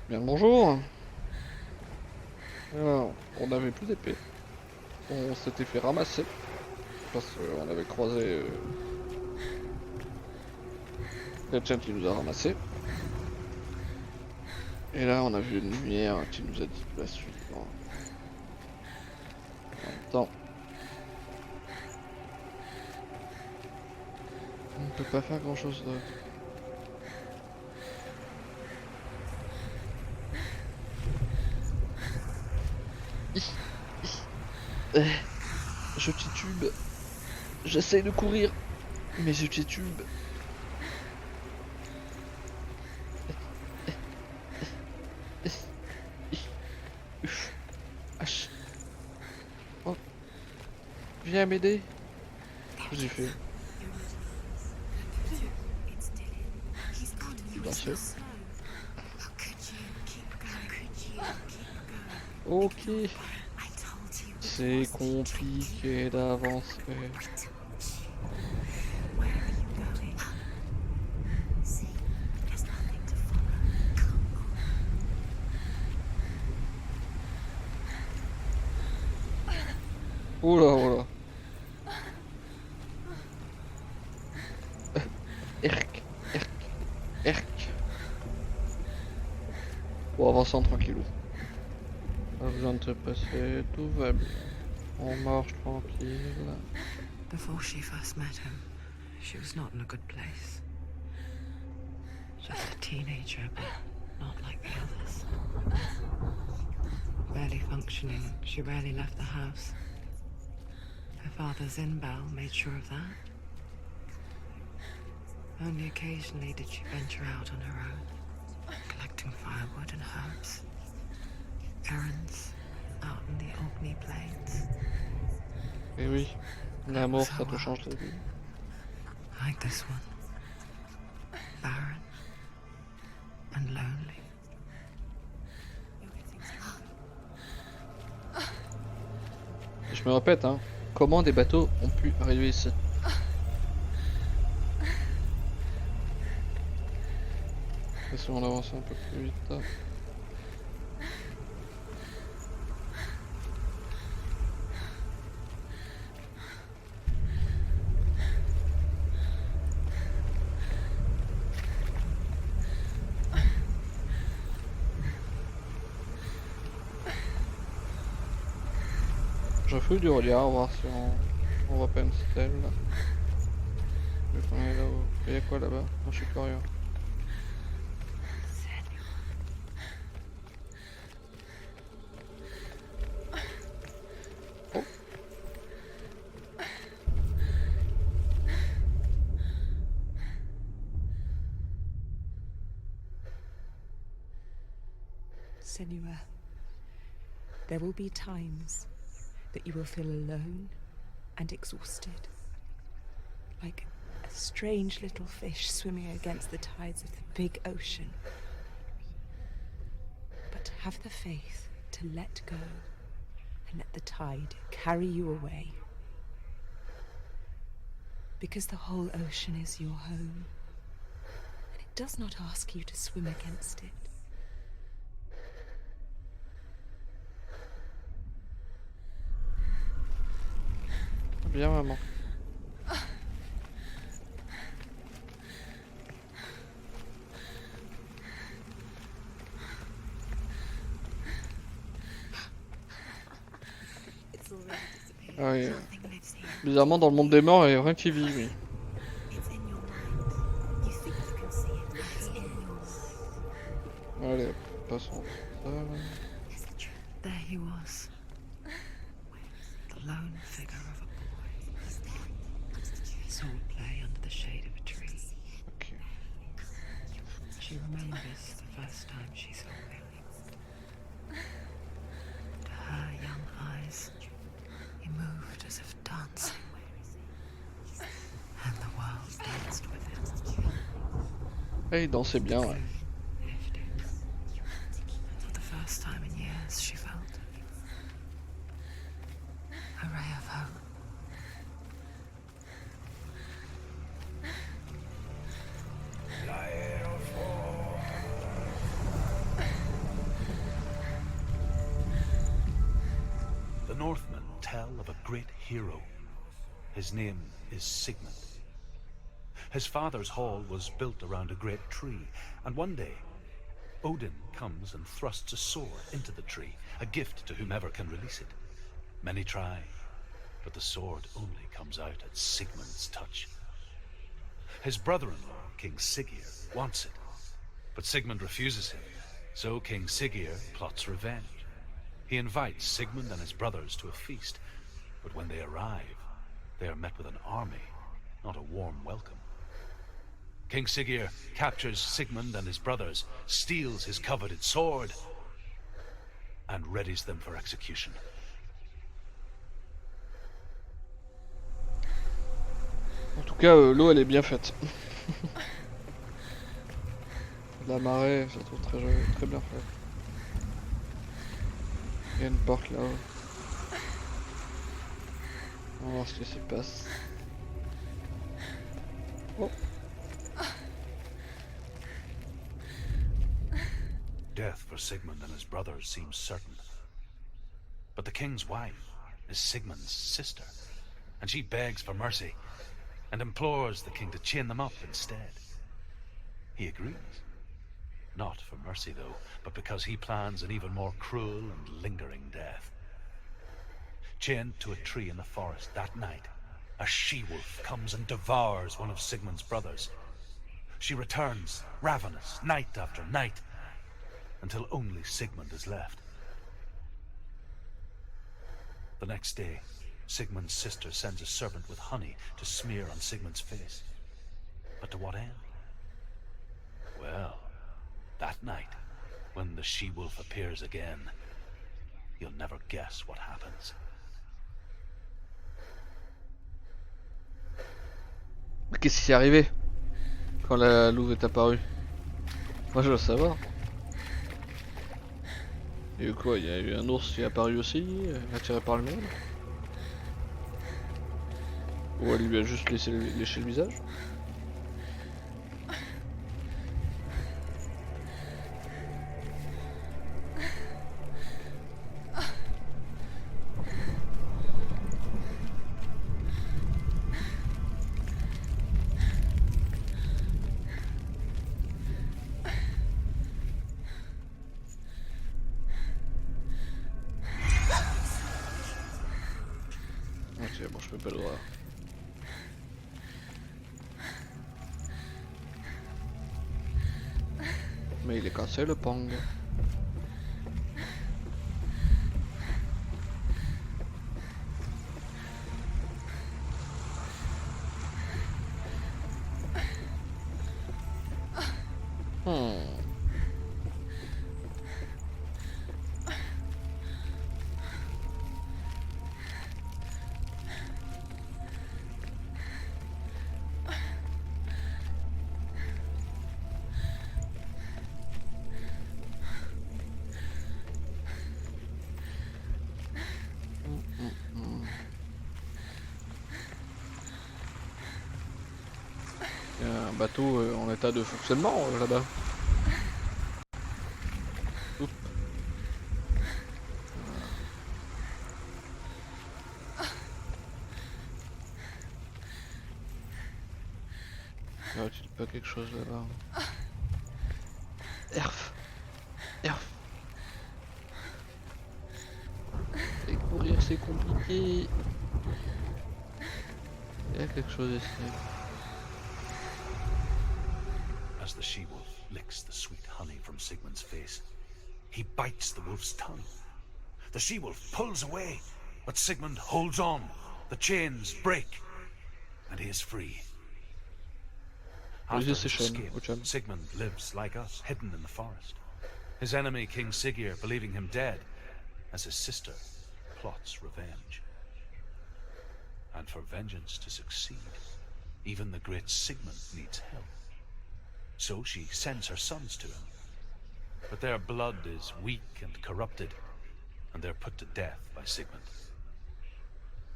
Bien le bonjour. Alors, on n'avait plus d'épée. On s'était fait ramasser parce qu'on avait croisé quelqu'un qui nous a ramassé. Et là, on a vu une lumière qui nous a dit de la suivre. En même temps, on ne peut pas faire grand chose d'autre. Je titube. J'essaye de courir, mais je titube. Oh, viens m'aider. J'ai fait. Danser. Ok. C'est compliqué d'avancer. Oula, oula. Erk, erk, erk. Bon, avançons tranquillou. Pas besoin de se passer, tout va bien. On marche tranquille. Before she first met him, she was not in a good place. Just a teenager, but not like the others. Barely functioning, she rarely left the house. Her father's in-bell made sure of that. Only occasionally did she venture out on her own, collecting firewood and herbs. Errands out in the Orkney Plains. Et oui, l'amour ça te change la vie. Like this one. Barren and lonely. Je me répète, hein, comment des bateaux ont pu arriver ici? Et si on avance un peu plus vite. Je fouille du regard, voir si on voit pas une stèle. Vu qu'on est là-haut. Et y'a quoi là-bas? Moi je suis curieux. Oh. Senua, there will be times that you will feel alone and exhausted, like a strange little fish swimming against the tides of the big ocean. But have the faith to let go and let the tide carry you away. Because the whole ocean is your home, and it does not ask you to swim against it. Bien maman. Ah oui. Bizarrement dans le monde des morts il n'y a rien qui vit, oui. Allez, passons. There he was. The lone figure of a boy. Saw it play under the shade of a tree. Okay. She remembers the first time she saw him. To her young eyes, he moved as if dancing. And the world danced with him. Et il dansait bien, ouais. For the first time in years, she felt a ray of hope. great hero. His name is Sigmund. His father's hall was built around a great tree, and one day, Odin comes and thrusts a sword into the tree, a gift to whomever can release it. Many try, but the sword only comes out at Sigmund's touch. His brother-in-law, King Siggeir, wants it, but Sigmund refuses him, so King Siggeir plots revenge. He invites Sigmund and his brothers to a feast, but when they arrive, they are met with an army, not a warm welcome. King Siggeir captures Sigmund and his brothers, steals his coveted sword, and readies them for execution. En tout cas, l'eau elle est bien faite. La marée, je la trouve très bien faite. Il y a une porte là-haut. On va voir ce qui se passe. Oh. Death for Sigmund and his brothers seems certain. But the king's wife is Sigmund's sister, and she begs for mercy and implores the king to chain them up instead. He agrees. Not for mercy, though, but because he plans an even more cruel and lingering death. Chained to a tree in the forest that night, a she-wolf comes and devours one of Sigmund's brothers. She returns, ravenous, night after night, until only Sigmund is left. The next day, Sigmund's sister sends a servant with honey to smear on Sigmund's face. But to what end? Well, that night, when the she-wolf appears again, you'll never guess what happens. Qu'est-ce qui s'est arrivé quand la louve est apparue? Moi je veux savoir. Il y a eu quoi? Il y a eu un ours qui est apparu aussi, attiré par le monde? Ou elle lui a juste laissé lécher le visage? Ok, bon, je peux pas le voir. Mais il est cassé le pong. Il y a un bateau en état de fonctionnement là-bas. Oups. Y a-t-il pas quelque chose là-bas? Erf. Et courir c'est compliqué. Il y a quelque chose ici. As the she-wolf licks the sweet honey from Sigmund's face, he bites the wolf's tongue. The she-wolf pulls away, but Sigmund holds on. The chains break, and he is free. After his escape, Sigmund lives like us, hidden in the forest. His enemy, King Siggeir, believing him dead, as his sister plots revenge. And for vengeance to succeed, even the great Sigmund needs help. So she sends her sons to him. But their blood is weak and corrupted, and they're put to death by Sigmund.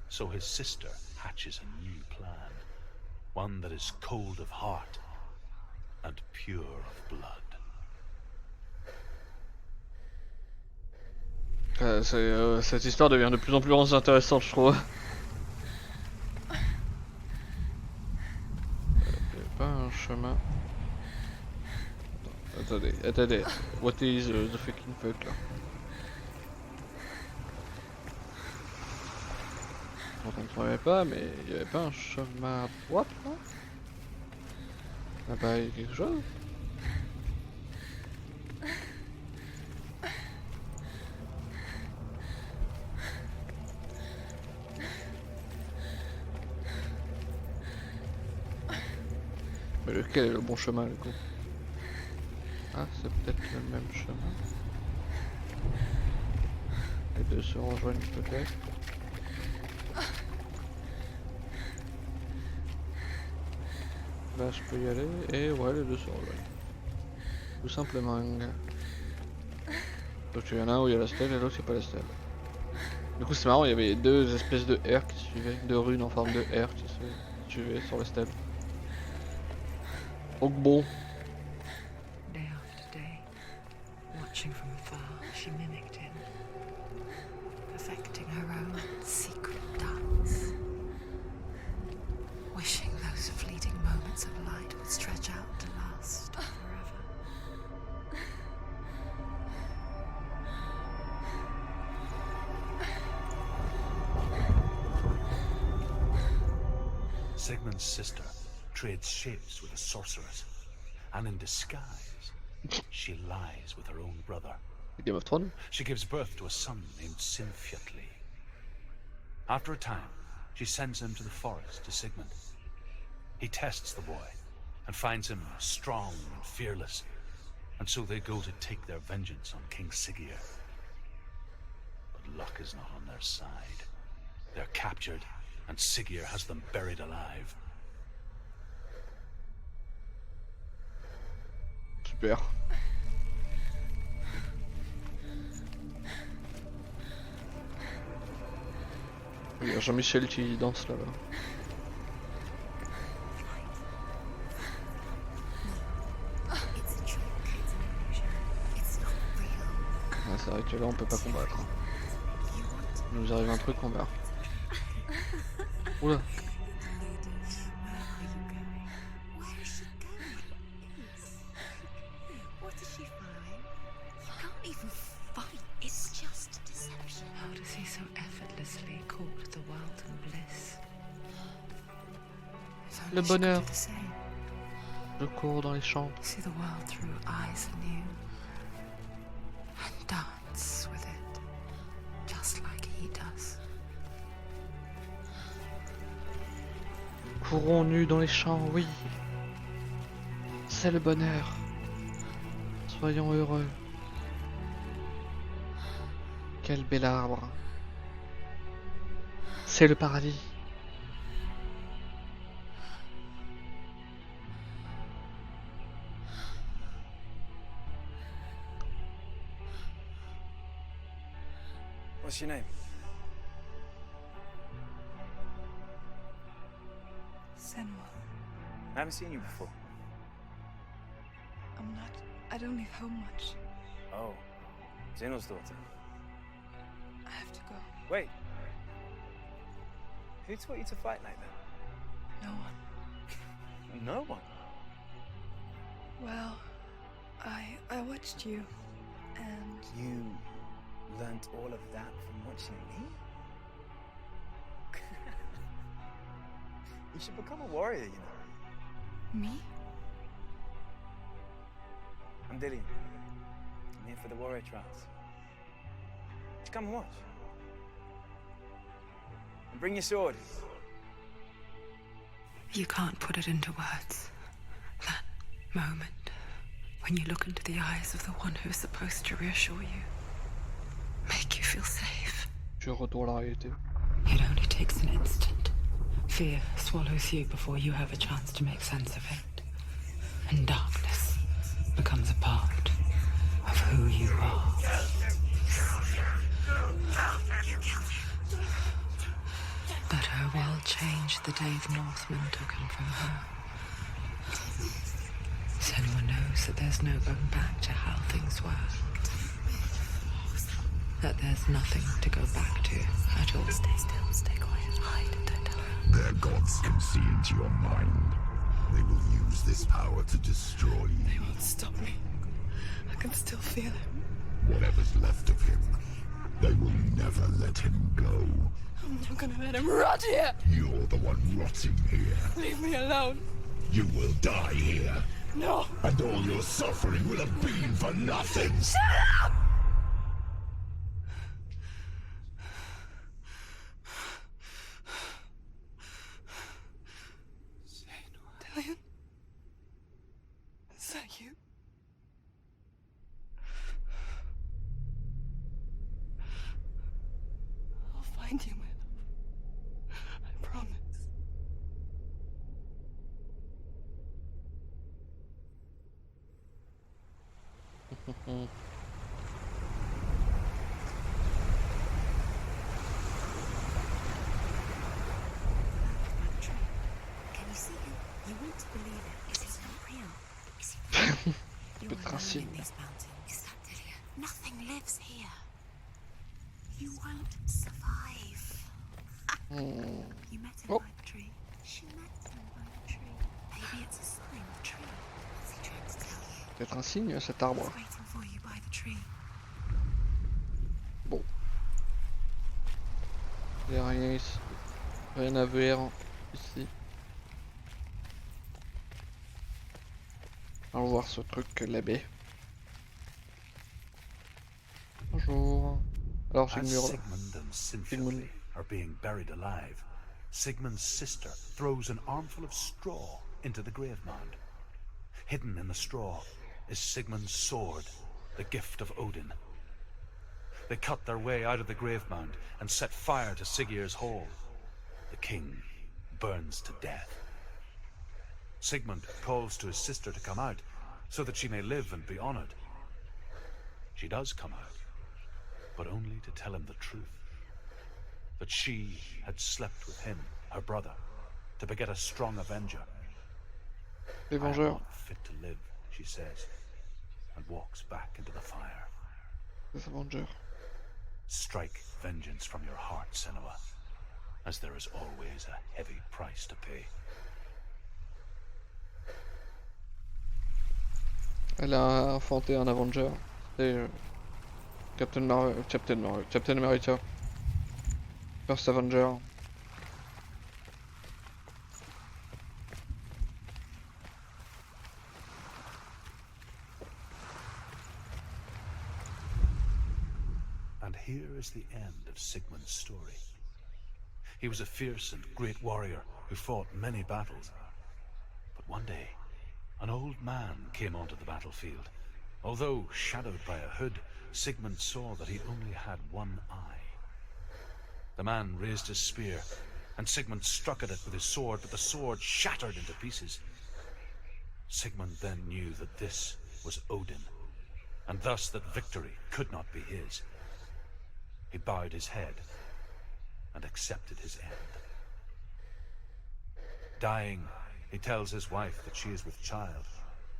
So his sister hatches a new plan, one that is cold of heart and pure of blood. Cette histoire devient de plus en plus intéressante, je trouve. Attendez. What is the fucking fuck là? Je ne trouvais pas, mais il y avait pas un chemin à droite là? Là-bas il y a quelque chose? Mais lequel est le bon chemin du coup? Ah, c'est peut-être le même chemin. Les deux se rejoignent peut-être. Là je peux y aller et ouais les deux se rejoignent. Tout simplement. Donc il y en a un où il y a la stèle et l'autre c'est pas la stèle. Du coup c'est marrant, il y avait deux espèces de R qui suivaient, deux runes en forme de R qui se suivaient sur la stèle. Donc bon. Day after day, watching from afar, she mimicked him, perfecting her own secret dance, wishing those fleeting moments of light would stretch out to last forever. Sigmund's sister trades shapes with a sorceress, and in disguise, she lies with her own brother. Game of Thrones. She gives birth to a son named Sinfjotli. After a time, she sends him to the forest to Sigmund. He tests the boy and finds him strong and fearless, and so they go to take their vengeance on King Siggeir. But luck is not on their side. They're captured, and Siggeir has them buried alive. Super. Il y a Jean-Michel qui danse là-bas. Ah, c'est vrai que là on peut pas combattre. Il nous arrive un truc, on meurt. Oula. How does he so effortlessly court the world and bliss? Le bonheur. Je cours dans les champs. See the world through eyes anew and dance with it, just like he does. Courons nus dans les champs, oui. C'est le bonheur. Soyons heureux. Quel bel arbre. C'est le paradis. What's your name? Senua, I haven't seen you before. I don't leave home much. Oh, Zeno's daughter. I have to go. Wait. Who taught you to fight like that? No one. No one. Well, I watched you, and You learnt all of that from watching me? You should become a warrior, you know. me? I'm Dillian. I'm here for the warrior trials. Just come and watch. And bring your sword. You can't put it into words. That moment when you look into the eyes of the one who is supposed to reassure you, make you feel safe. Je retourne à la réalité. It only takes an instant. Fear swallows you before you have a chance to make sense of it. And darkness becomes a part of who you are. But her world changed the day the Northmen took him from her. Senua knows that there's no going back to how things were. That there's nothing to go back to at all. Stay still, stay quiet, hide, don't tell her. Their gods can see into your mind. They will use this power to destroy you. Stop me. can still feel him. Whatever's left of him, they will never let him go. I'm not gonna let him rot here. You're the one rotting here. Leave me alone. You will die here. No. And all your suffering will have been for nothing. Shut up! Dillion? Is that you? I'll find you, my love. I promise. Can you see him? You want to believe it. Is he not real? Is he real? You're alone in these mountains. Is that Dillion? Nothing lives here. You won't survive. You met him by the tree. She met him by the tree. Maybe it's a sign, the tree. What's he trying to tell you? Peut-être un signe, cet arbre. He's waiting for you by the tree. Bon. Il n'y a rien ici. Rien à voir ici. Allons voir ce truc, la baie. Bonjour. Alors j'ai le As mur là. Sigmund and Sinfjotli are being buried alive, Sigmund's sister throws an armful of straw into the grave mound. Hidden in the straw is Sigmund's sword, the gift of Odin. They cut their way out of the grave mound and set fire to Siggeir's hall. The king burns to death. Sigmund calls to his sister to come out so that she may live and be honored. She does come out, but only to tell him the truth. That she had slept with him, her brother, to beget a strong avenger. Les I am Vengeurs. not fit to live, she says, and walks back into the fire. Les Vengeurs. Strike vengeance from your heart, Senua, as there is always a heavy price to pay. Elle a enfanté un Avenger. C'est Captain America. First Avenger. And here is the end of Sigmund's story. He was a fierce and great warrior who fought many battles. But one day, an old man came onto the battlefield. Although shadowed by a hood, Sigmund saw that he only had one eye. The man raised his spear, and Sigmund struck at it with his sword, but the sword shattered into pieces. Sigmund then knew that this was Odin, and thus that victory could not be his. He bowed his head and accepted his end. Dying, he tells his wife that she is with child,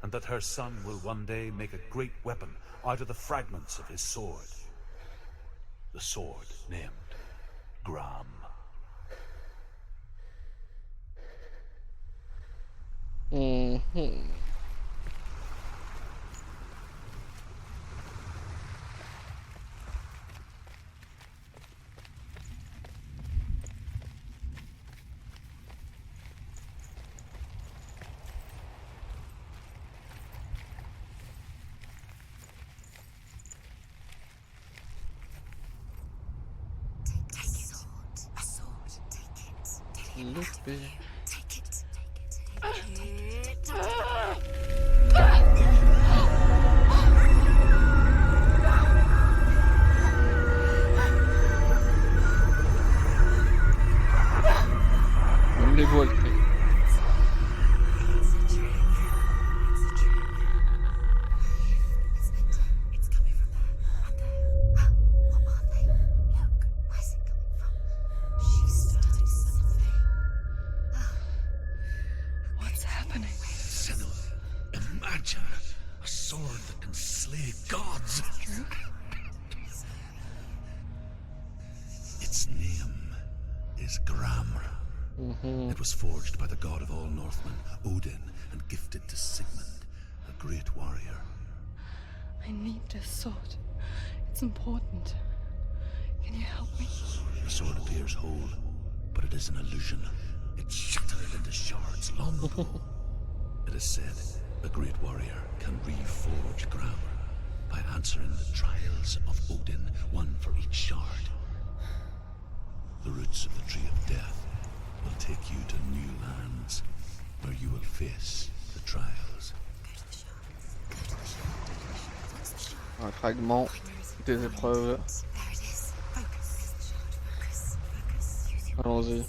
and that her son will one day make a great weapon out of the fragments of his sword. The sword named Gram. Take a sword. A sword. Take it. L'épée. Take it. Take it. Même les voiles crient. It's a trick. It's a trick. It's coming from there. And there. What are they? Look. Where's it coming from? She started something. What's happening? Senua, imagine a sword that can slay gods. Its name is Gram. It was forged by the god of all Northmen, Odin, and gifted to Sigmund, a great warrior. I need this sword. It's important. Can you help me? The sword appears whole, but it is an illusion. It shattered into shards long ago. It is said a great warrior can reforge grammar by answering the trials of Odin, one for each shard. The roots of the tree of death will take you to new lands, where you will face the trials. Un fragment des épreuves. Allons-y.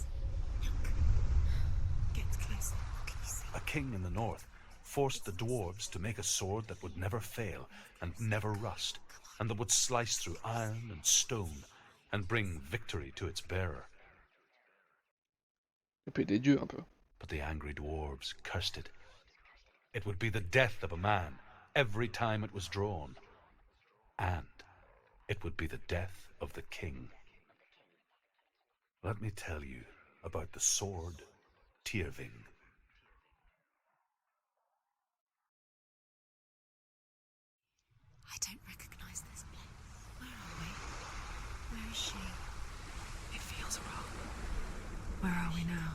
A king in the north forced the dwarves to make a sword that would never fail and never rust, and that would slice through iron and stone and bring victory to its bearer. Épée des dieux un peu. But the angry dwarves cursed it. It would be the death of a man every time it was drawn. And it would be the death of the king. Let me tell you about the sword Tyrving. I don't recognize this place. Where are we? Where is she? It feels wrong. Where are we now?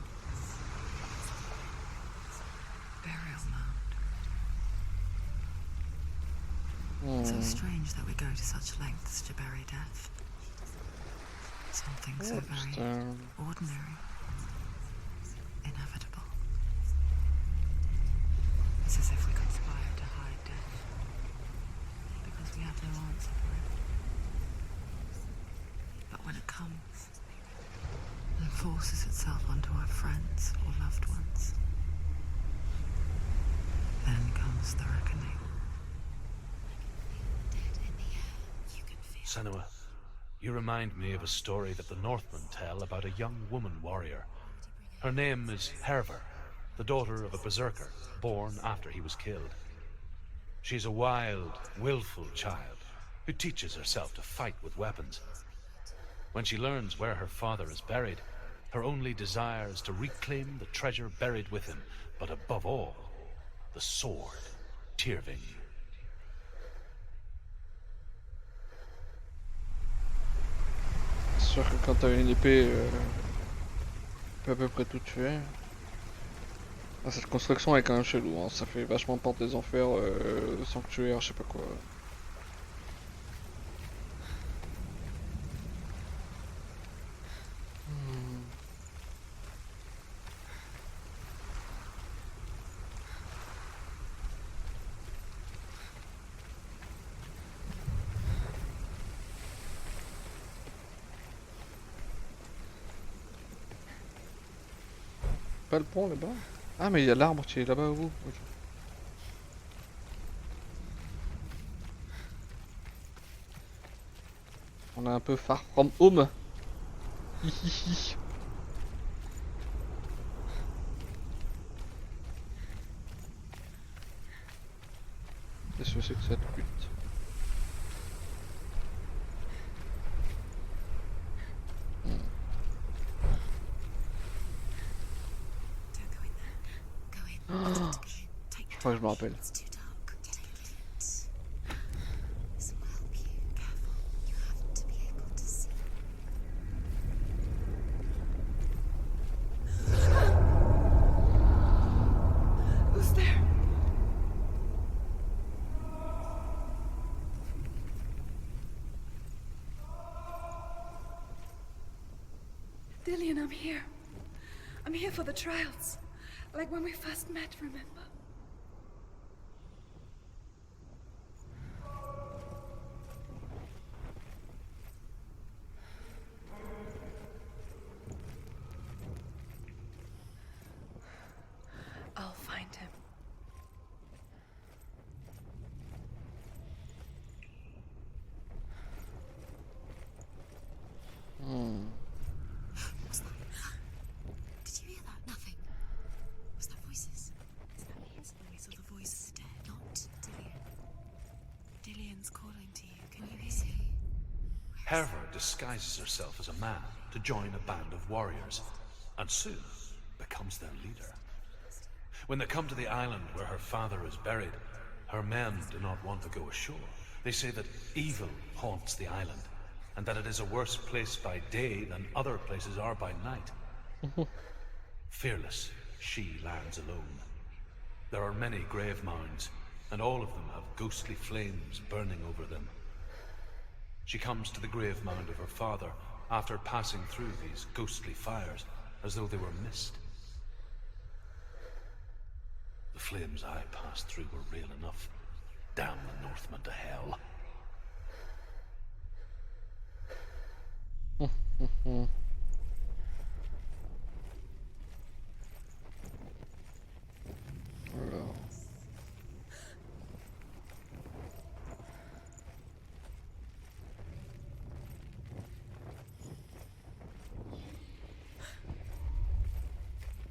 Burial mound. So strange that we go to such lengths to bury death. Something so very ordinary, inevitable. It's as if we conspire to hide death, because we have no answer for it. But when it comes, and forces itself onto our friends or loved ones, then comes the reckoning. Senua, you remind me of a story that the Northmen tell about a young woman warrior. Her name is Herver, the daughter of a berserker, born after he was killed. She's a wild, willful child who teaches herself to fight with weapons. When she learns where her father is buried, her only desire is to reclaim the treasure buried with him, but above all, the sword, Tyrving. C'est sûr que quand t'as une épée, peut à peu près tout tuer. Ah, cette construction est quand même chelou, hein. Ça fait vachement porte des enfers, sanctuaire, je sais pas quoi. Pas le pont là-bas? Ah mais il y a l'arbre qui est là-bas au bout. Ok. On est un peu far from home. Hihihi. Qu'est-ce que c'est que cette pute? Je crois que je me rappelle. Who's there? Dillian, I'm here. I'm here for the trials. Like when we first met, remember? I'll find him. Did you hear that? Nothing. Was that voices? Is that his voice or the voice of the dead? Not Dillian. Dillian's calling to you. Can you hear him? Herver disguises herself as a man to join a band of warriors, and soon becomes their leader. When they come to the island where her father is buried, her men do not want to go ashore, They say that evil haunts the island, and that it is a worse place by day than other places are by night. Fearless, she lands alone. There are many grave mounds, and all of them have ghostly flames burning over them. She comes to the grave mound of her father after passing through these ghostly fires, as though they were mist. The flames I passed through were real enough. Damn the Northmen to hell. Alors.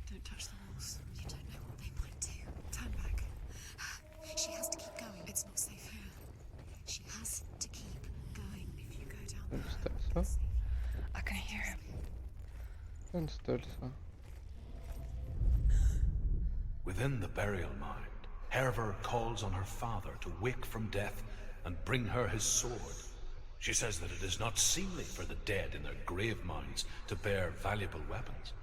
Don't touch the walls. You don't know what they might do. Turn back. She has to keep going. It's not safe here. She has to keep going. If you go down C'est ça? I can hear him. C'est une stèle ça. Within the burial mound, Herver calls on her father to wake from death and bring her his sword. She says that it is not seemly for the dead in their grave mounds to bear valuable weapons.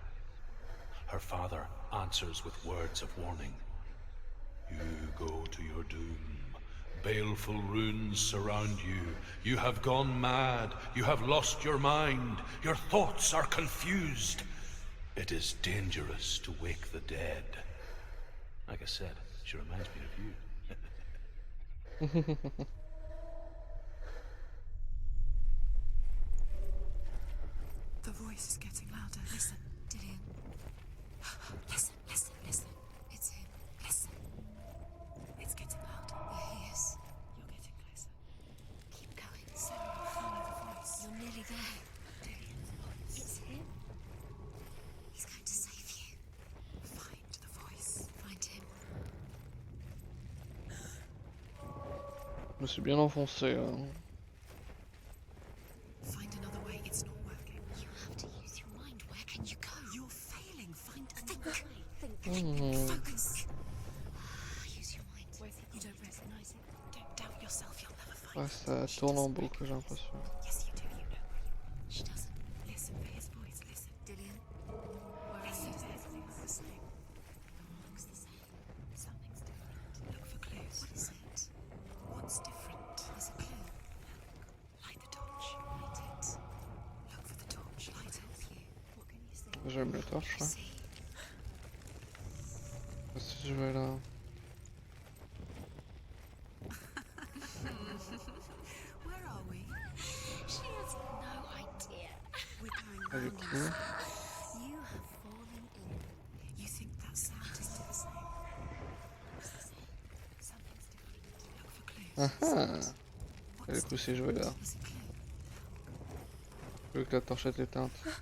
Her father answers with words of warning. You go to your doom. Baleful runes surround you. You have gone mad. You have lost your mind. Your thoughts are confused. It is dangerous to wake the dead. Like I said, she reminds me of you. The voice is getting louder. Listen, Dillian. Listen, listen, listen. It's him. Listen. It's getting louder. Yeah, he is. You're getting closer. Keep going. Senua, follow the voice. You're nearly there. Dillian's voice. It's him. He's going to save you. Find the voice. Find him. Je me suis bien enfoncé. Hein. Find another way. It's not working. You have to use your mind. Where can you go? You're failing. Find another way. Think. Focus. Use your mind. You don't recognize it. Don't doubt yourself. You'll never find Ouais, it. ça tourne en boucle, j'ai l'impression. Yes, you do. You know. She doesn't. Listen for his voice. Listen. Dillian. Where are you? Everything's the same. Looks the same. Something's different. Look for clues. What is it? What's different? There's a clue. Light the torch. Light it. Look for the torch. Light it. What can you see? J'aime la torche là. See. Si je vais là. Where are we? She has no idea. We're going Ah, du round. coup. You have fallen in. You think that sound is still the same? It's the same. Something's different. Look for clues. Ah ah. Et What's du coup, si je vais là. There's a clue. Vu que la torche est éteinte. Let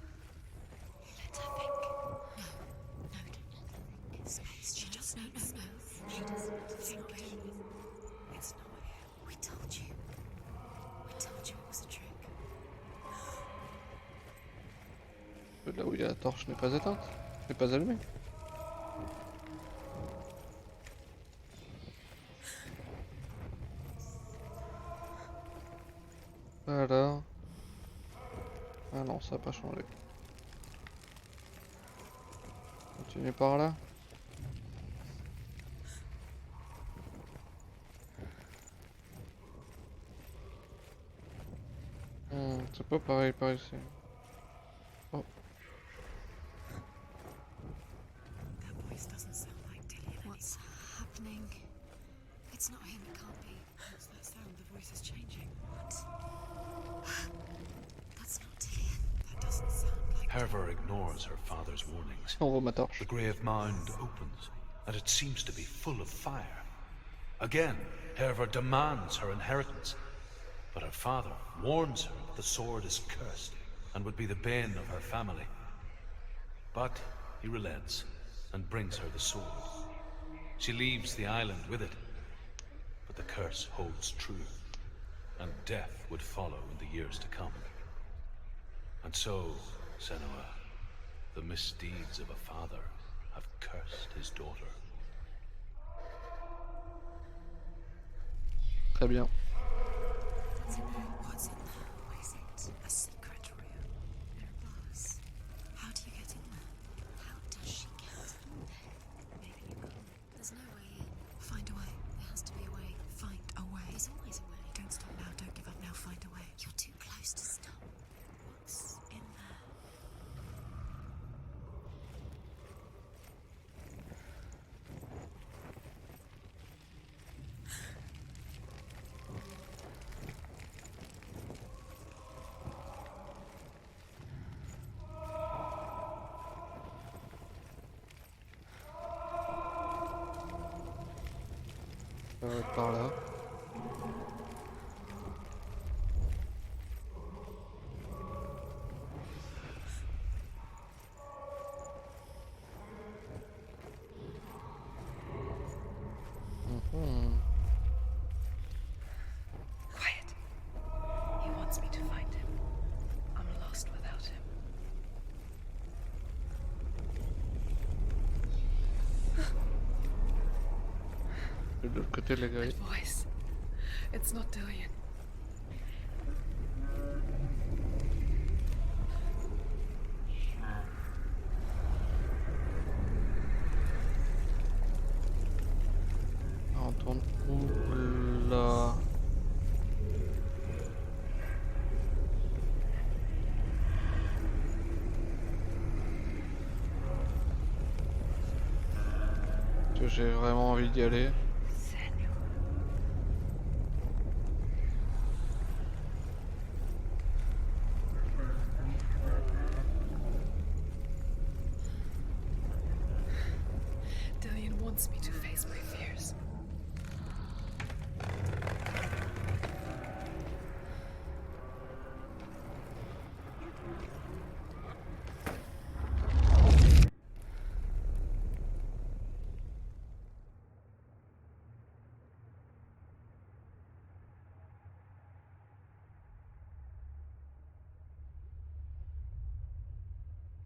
her think. No. No, don't let her think. Space. She just no. She doesn't think. It's not here. We told you. We told you it was a trick. Là où il y a la torche n'est pas éteinte. N'est pas allumée. Alors. Ah non, ça n'a pas changé. Continuez par là. C'est pas pareil par ici. Oh, That voice doesn't sound like Dillian. What's happening? It's not him. It can't be. What's that sound? The voice is changing. What? That's not Dillian. That doesn't sound like. Herver ignores her father's warnings. on voit ma torche. The grave mound opens, and it seems to be full of fire. Again, Herver demands her inheritance, but her father warns her that the sword is cursed and would be the bane of her family. But he relents and brings her the sword. She leaves the island with it, but the curse holds true, and death would follow in the years to come. And so, Senua, the misdeeds of a father have cursed his daughter. Très bien. What's in there? What's in there? What is it? A secret room. There are bars. How do you get in there? How does she get in there? Maybe you can't. There's no way in. Find a way. There has to be a way. Find a way. There's always a way. Don't stop now. Don't give up now. Find a way. You're too close to stop. What's in there? Ça va être par là. Quiet. He wants me to find him. I'm lost without him. De l'autre côté de la grille. That voice. It's not Dillian. On tourne où là? Que j'ai vraiment envie d'y aller. Senua. Dillian wants me to face my fears.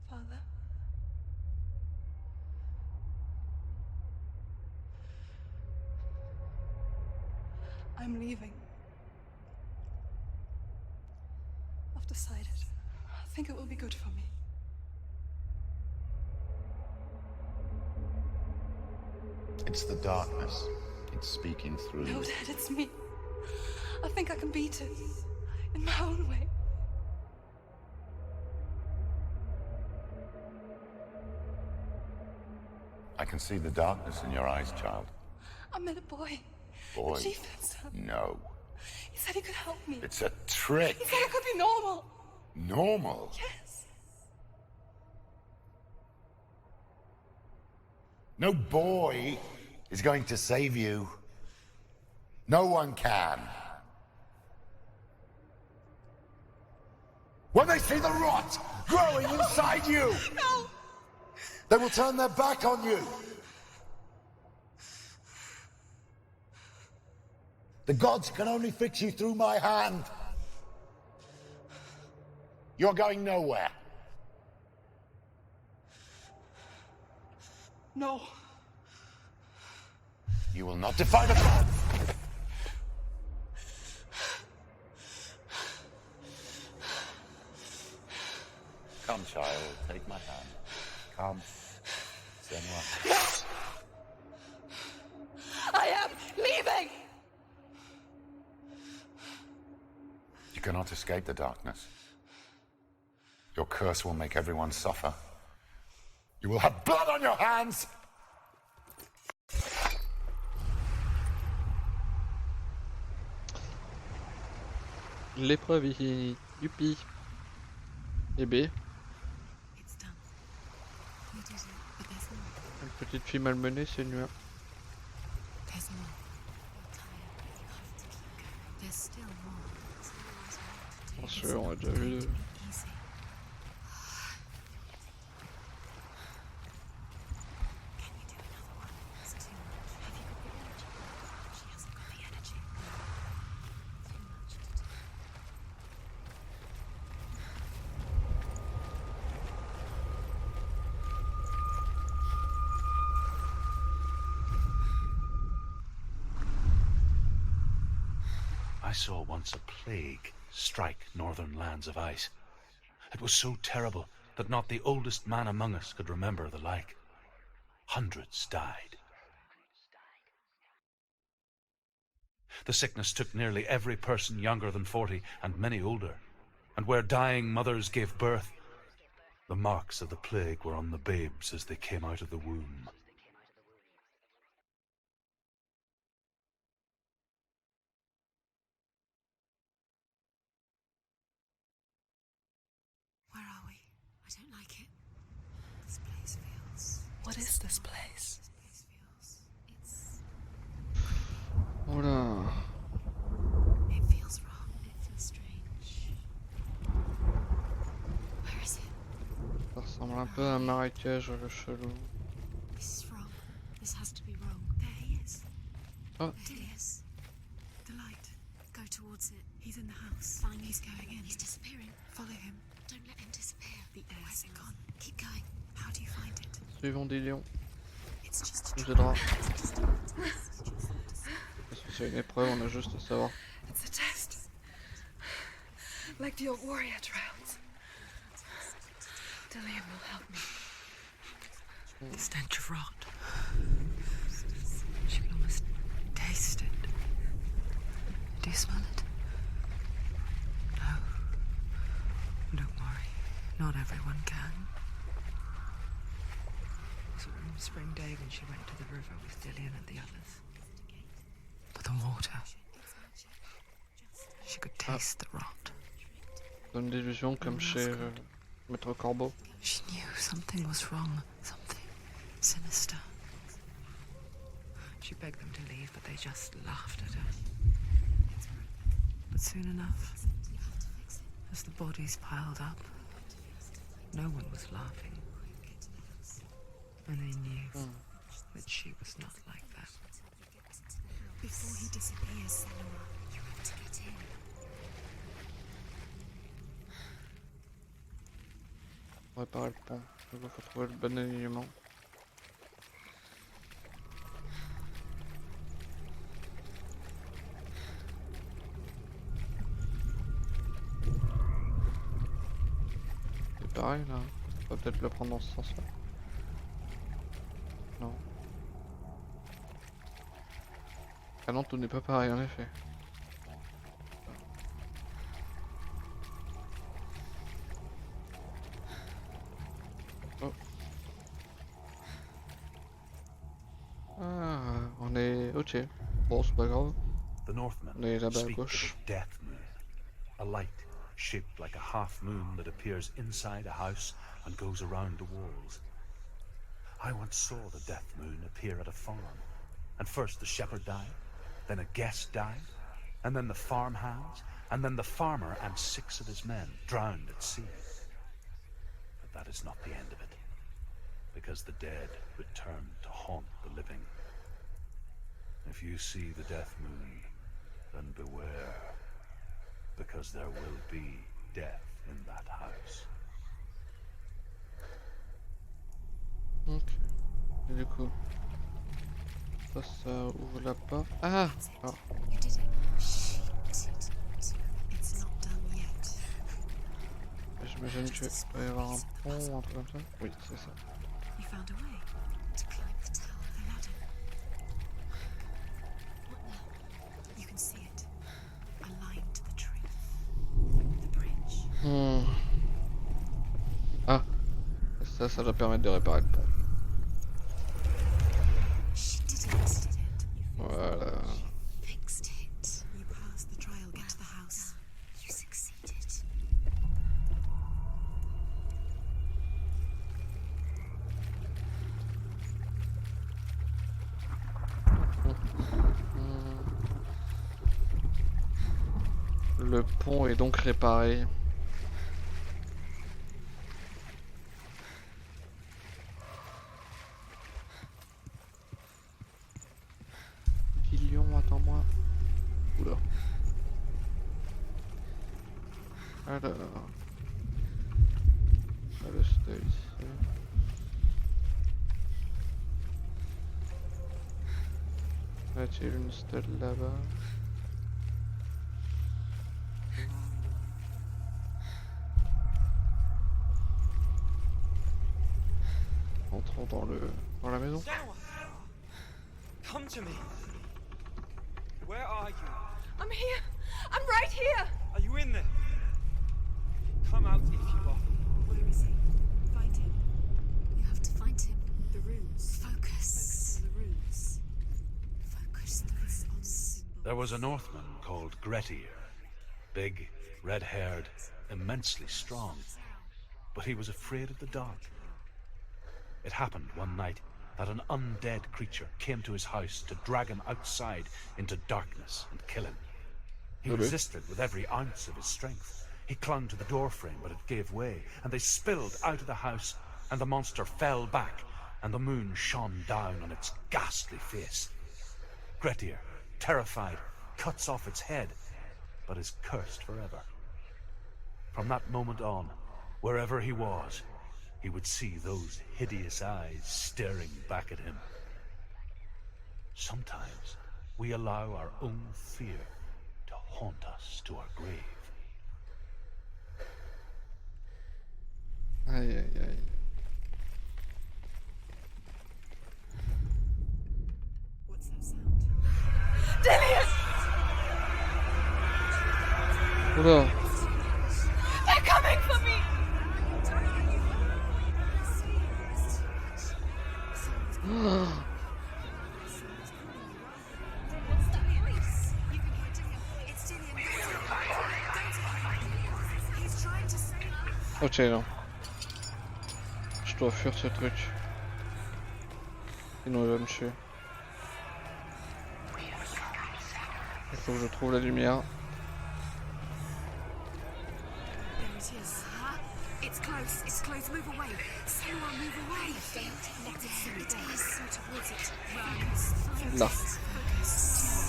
Father? I'm leaving. I've decided. I think it will be good for me. It's the darkness. It's speaking through No, you. Dad, it's me. I think I can beat it. In my own way. I can see the darkness in your eyes, child. I met a boy. Boy. The chief himself. No. He said he could help me. It's a trick. He said I could be normal. Normal. Yes. No boy is going to save you. No one can. When they see the rot growing inside you, No! they will turn their back on you. The gods can only fix you through my hand. You're going nowhere. No. You will not defy the gods. Come, child, take my hand. Come. Senua. I am leaving! You cannot escape the darkness. Your curse will make everyone suffer. You will have blood on your hands! L'épreuve est finie. Youpi. Et B. It's done. You did it, but there's more. Une petite fille malmenée, c'est Senua. There's more. You're tired. You have to keep going. There's still more. There's always more to do. Bien It's sûr, on a not déjà vu. going to be easy. Can you do another one? It's too much. Have you got the energy? She hasn't got the energy. Too much to do. I saw once a plague strike northern lands of ice. It was so terrible that not the oldest man among us could remember the like. Hundreds died. The sickness took nearly every person younger than 40 and many older. And where dying mothers gave birth, the marks of the plague were on the babes as they came out of the womb. Where are we? I don't like it. This place feels... What is this place? This place feels... It's... Voilà. It feels wrong. It feels strange. Where is it? Ça ressemble un peu à un marécage chelou. This is wrong. This has to be wrong. There he is. Oh. There he is. The light. Go towards it. He's in the house. Fine, he's going in. He's disappearing. Follow him. Don't let him disappear. The air's Where's it gone? Keep going. How do you find it? Suivons des lions. It's just Ça a nous aidera. It's just a test. Parce que c'est une épreuve, on a juste à savoir. It's a test. Like the old warrior trials. Dillian will help me. The stench of rot. She can almost taste it. Do you smell it? No. Don't worry. Not everyone can. It was a warm spring day when she went to the river with Dillian and the others. But the water. She could taste the rot. Donne d'illusion comme chez Maître Corbeau. She knew something was wrong. Something sinister. She begged them to leave, but they just laughed at her. But soon enough, as the bodies piled up, no one was laughing. And they knew that she was not like that. Before he disappears, Senua, you have to get in. Réparer le pont. Il faut trouver le bon alignement. C'est pareil là. On va peut-être le prendre dans ce sens-là. Non. Ah non, tout n'est pas pareil en effet. Oh. Ah, on est... Ok. Bon, c'est pas grave. The Northmen On est là-bas à speak of gauche. a death moon, a light shaped like a half moon that appears inside a house and goes around the walls. I once saw the death moon appear at a farm, and first the shepherd died, then a guest died, and then the farmhands, and then the farmer and 6 of his men drowned at sea. But that is not the end of it, because the dead return to haunt the living. If you see the death moon, then beware, because there will be death in that house. Ok. Et du coup... Ça ouvre la porte. Ah, ah. You did it. She did it. It's not done yet. J'imagine qu'il va y avoir un pont ou un truc comme ça. Oui, c'est ça. You found a way to climb the tower, the ladder. What now? You can see it. Aligned to the tree. The bridge. Ah. Et ça doit permettre de réparer le pont. She did it. Voilà. Fixed it. You passed the trial, get to the house. You succeeded. Le pont est donc réparé. Lion, attends-moi. Oula. Alors. On va le style ici. Y a-t-il une stèle là-bas? dans la maison. Senua! Come to me. Where are you? I'm here. I'm right here. Are you in there? Come out if you are. Where is he? Find him. You have to find him. The runes. Focus on the runes. Focus the runes. There was a Northman called Grettir. Big, red-haired, immensely strong. But he was afraid of the dark. It happened one night that an undead creature came to his house to drag him outside into darkness and kill him. He resisted with every ounce of his strength. He clung to the doorframe, but it gave way, and they spilled out of the house, and the monster fell back, and the moon shone down on its ghastly face. Grettir, terrified, cuts off its head, but is cursed forever. From that moment on, wherever he was, he would see those hideous eyes staring back at him. Sometimes we allow our own fear to haunt us to our grave. Aïe aïe aïe. What's that sound? Dillian! Oula. They're coming for me! Ok, non. Je dois fuir ce truc. Sinon il va me tuer. Il faut que je trouve la lumière. It's close. It's close. Move away. Senua, move away. It is. Towards it. Là.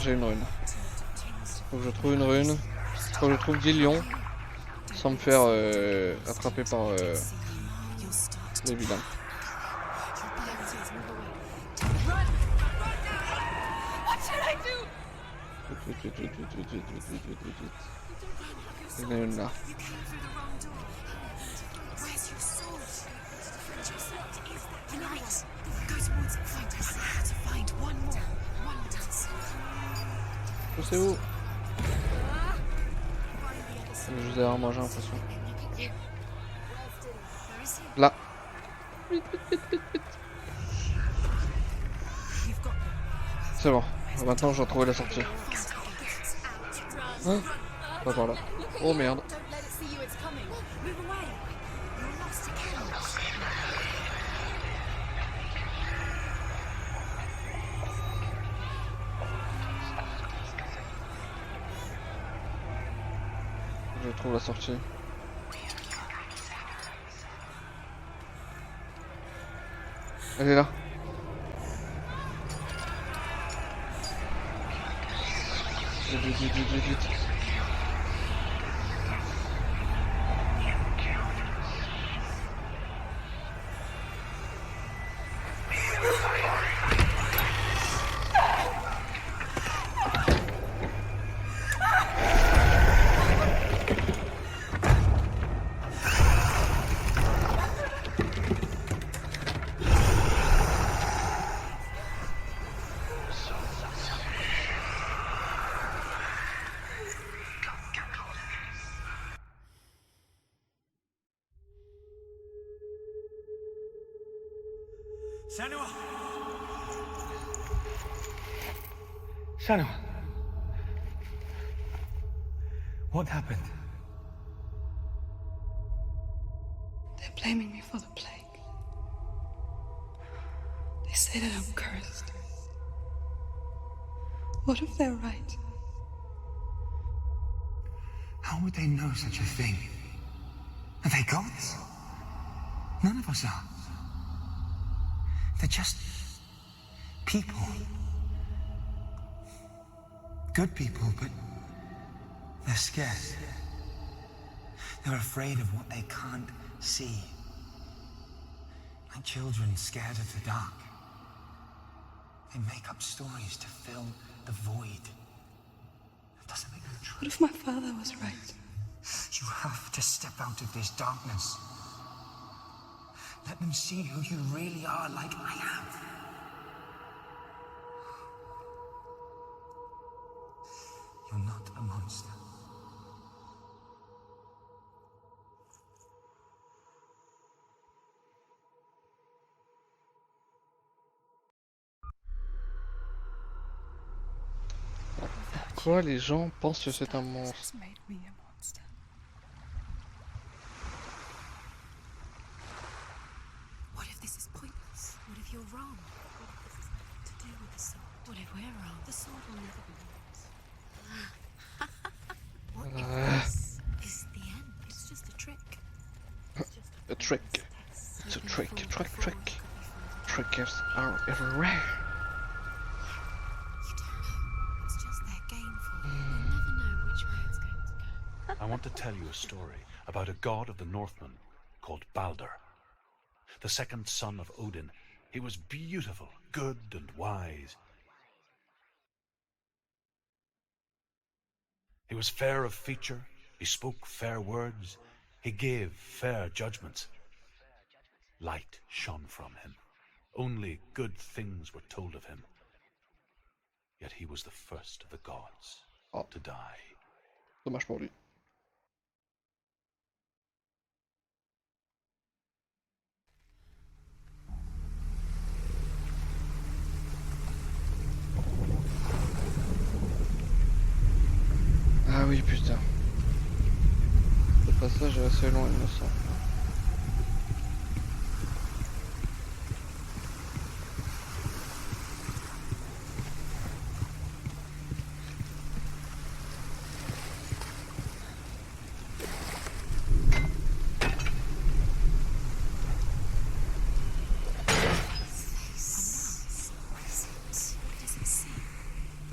J'ai une rune. Faut que je trouve une rune. Faut que je trouve 10 lions. Sans me faire attraper par les vilains. What should I do? Il y en a une là. Where's your sword? The light. Go towards it. Find us. To find one more. One more. C'est où? Il est juste derrière moi, j'ai l'impression. Là. Vite, vite, vite, vite, vite. C'est bon. Maintenant, je dois trouver la sortie. Hein? Pas par là. Oh merde. Je trouve la sortie. Elle est là. Vite, vite, vite, vite, vite. Senua! Senua! What happened? They're blaming me for the plague. They say that I'm cursed. What if they're right? How would they know such a thing? Are they gods? None of us are. They're just people. Good people, but they're scared. They're afraid of what they can't see. Like children scared of the dark. They make up stories to fill the void. That doesn't make them true. What if my father was right? You have to step out of this darkness. Let them see who you really are, like I am. You're not a monster. Pourquoi les gens pensent que c'est un monstre? Made me a monster. What if this is pointless? What if you're wrong? What if this is nothing to do with the sword? What if we're wrong? The sword will never be yours. What if this is the end? It's just a trick. A trick. It's a trick. Trick. Trickers are everywhere. You don't know. It's just their game for you. You'll never know which way it's going to go. I want to tell you a story about a god of the Northmen called Balder. The second son of Odin. He was beautiful, good and wise. He was fair of feature, he spoke fair words, he gave fair judgments. Light shone from him. Only good things were told of him. Yet he was the first of the gods to die. Dommage pour lui. Ah oui, putain. Ce passage est assez long, il me semble.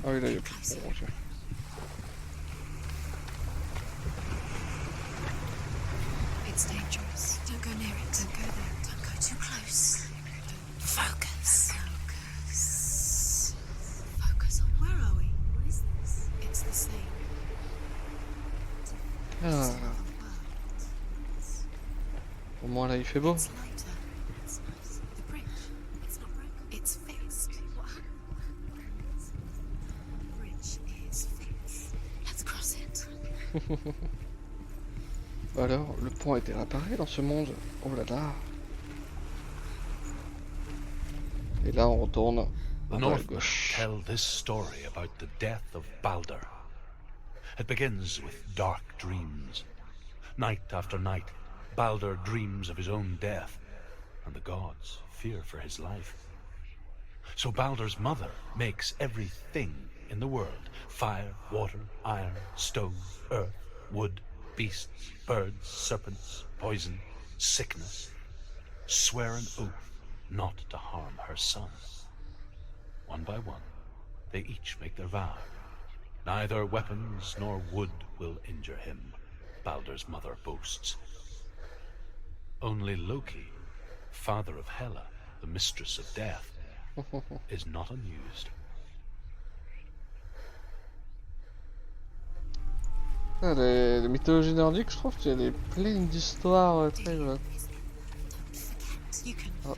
Ah oui, là, il y a plus de... Bon, ok. It's dangerous. Don't go near it. Don't go there. Don't go too close. Focus. Focus. Focus on where are we? What is this? It's the same. Ah. Au moins là, il fait beau. It's lighter. It's nice. The bridge. It's not broken. It's fixed. What happened? The bridge is fixed. Let's cross it. Alors, le pont a été réparé dans ce monde. Oh là là. Et là, on retourne The à Northmen gauche. tell this story about the death of Balder. It begins with dark dreams. Night after night, Balder dreams of his own death, and the gods fear for his life. So Balder's mother makes everything in the world: fire, water, iron, stone, earth, wood, beasts, birds, serpents, poison, sickness. Swear an oath not to harm her son. One by one, they each make their vow. Neither weapons nor wood will injure him, Balder's mother boasts. Only Loki, father of Hela, the mistress of death, is not amused. Ah, les mythologies nordiques, je trouve qu'elle est pleine d'histoires très... Oh.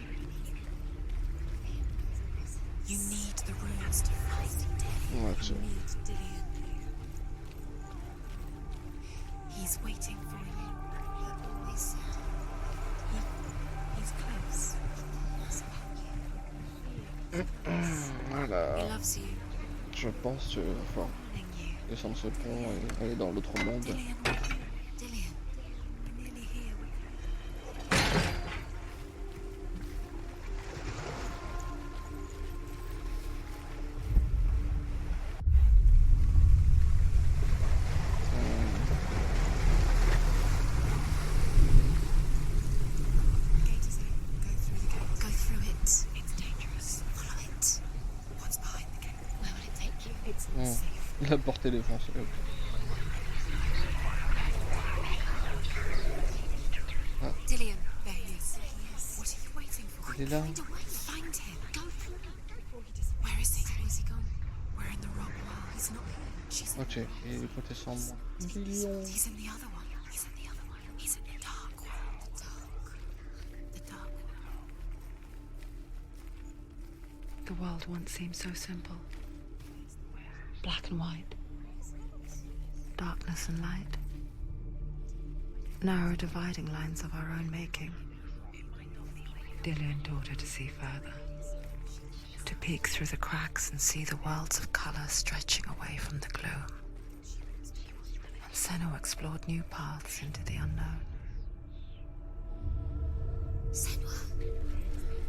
You need the runes to fight Dillion. Ouais, You need Dillion. He's waiting for you. He always said he's close. He knows about you. Voilà. He loves you. Je pense que va falloir descendre ce pont et aller dans l'autre monde. Dillion, Dillion, we're nearly here. La portée défoncée. Okay. Ah. Dillion, there he is. What are you waiting for? Il est là. Find a way. Find him. Go for it. Where is he? Where is he gone? We're in the wrong world. He's not here. She's in Ok, il est côté sans moi. He's in the other one. He's in the other one. He's in the dark world. The dark world. The world once seemed so simple. Black and white. Darkness and light. Narrow dividing lines of our own making. Dillian taught her to see further. To peek through the cracks and see the worlds of color stretching away from the gloom. And Senua explored new paths into the unknown. Senua,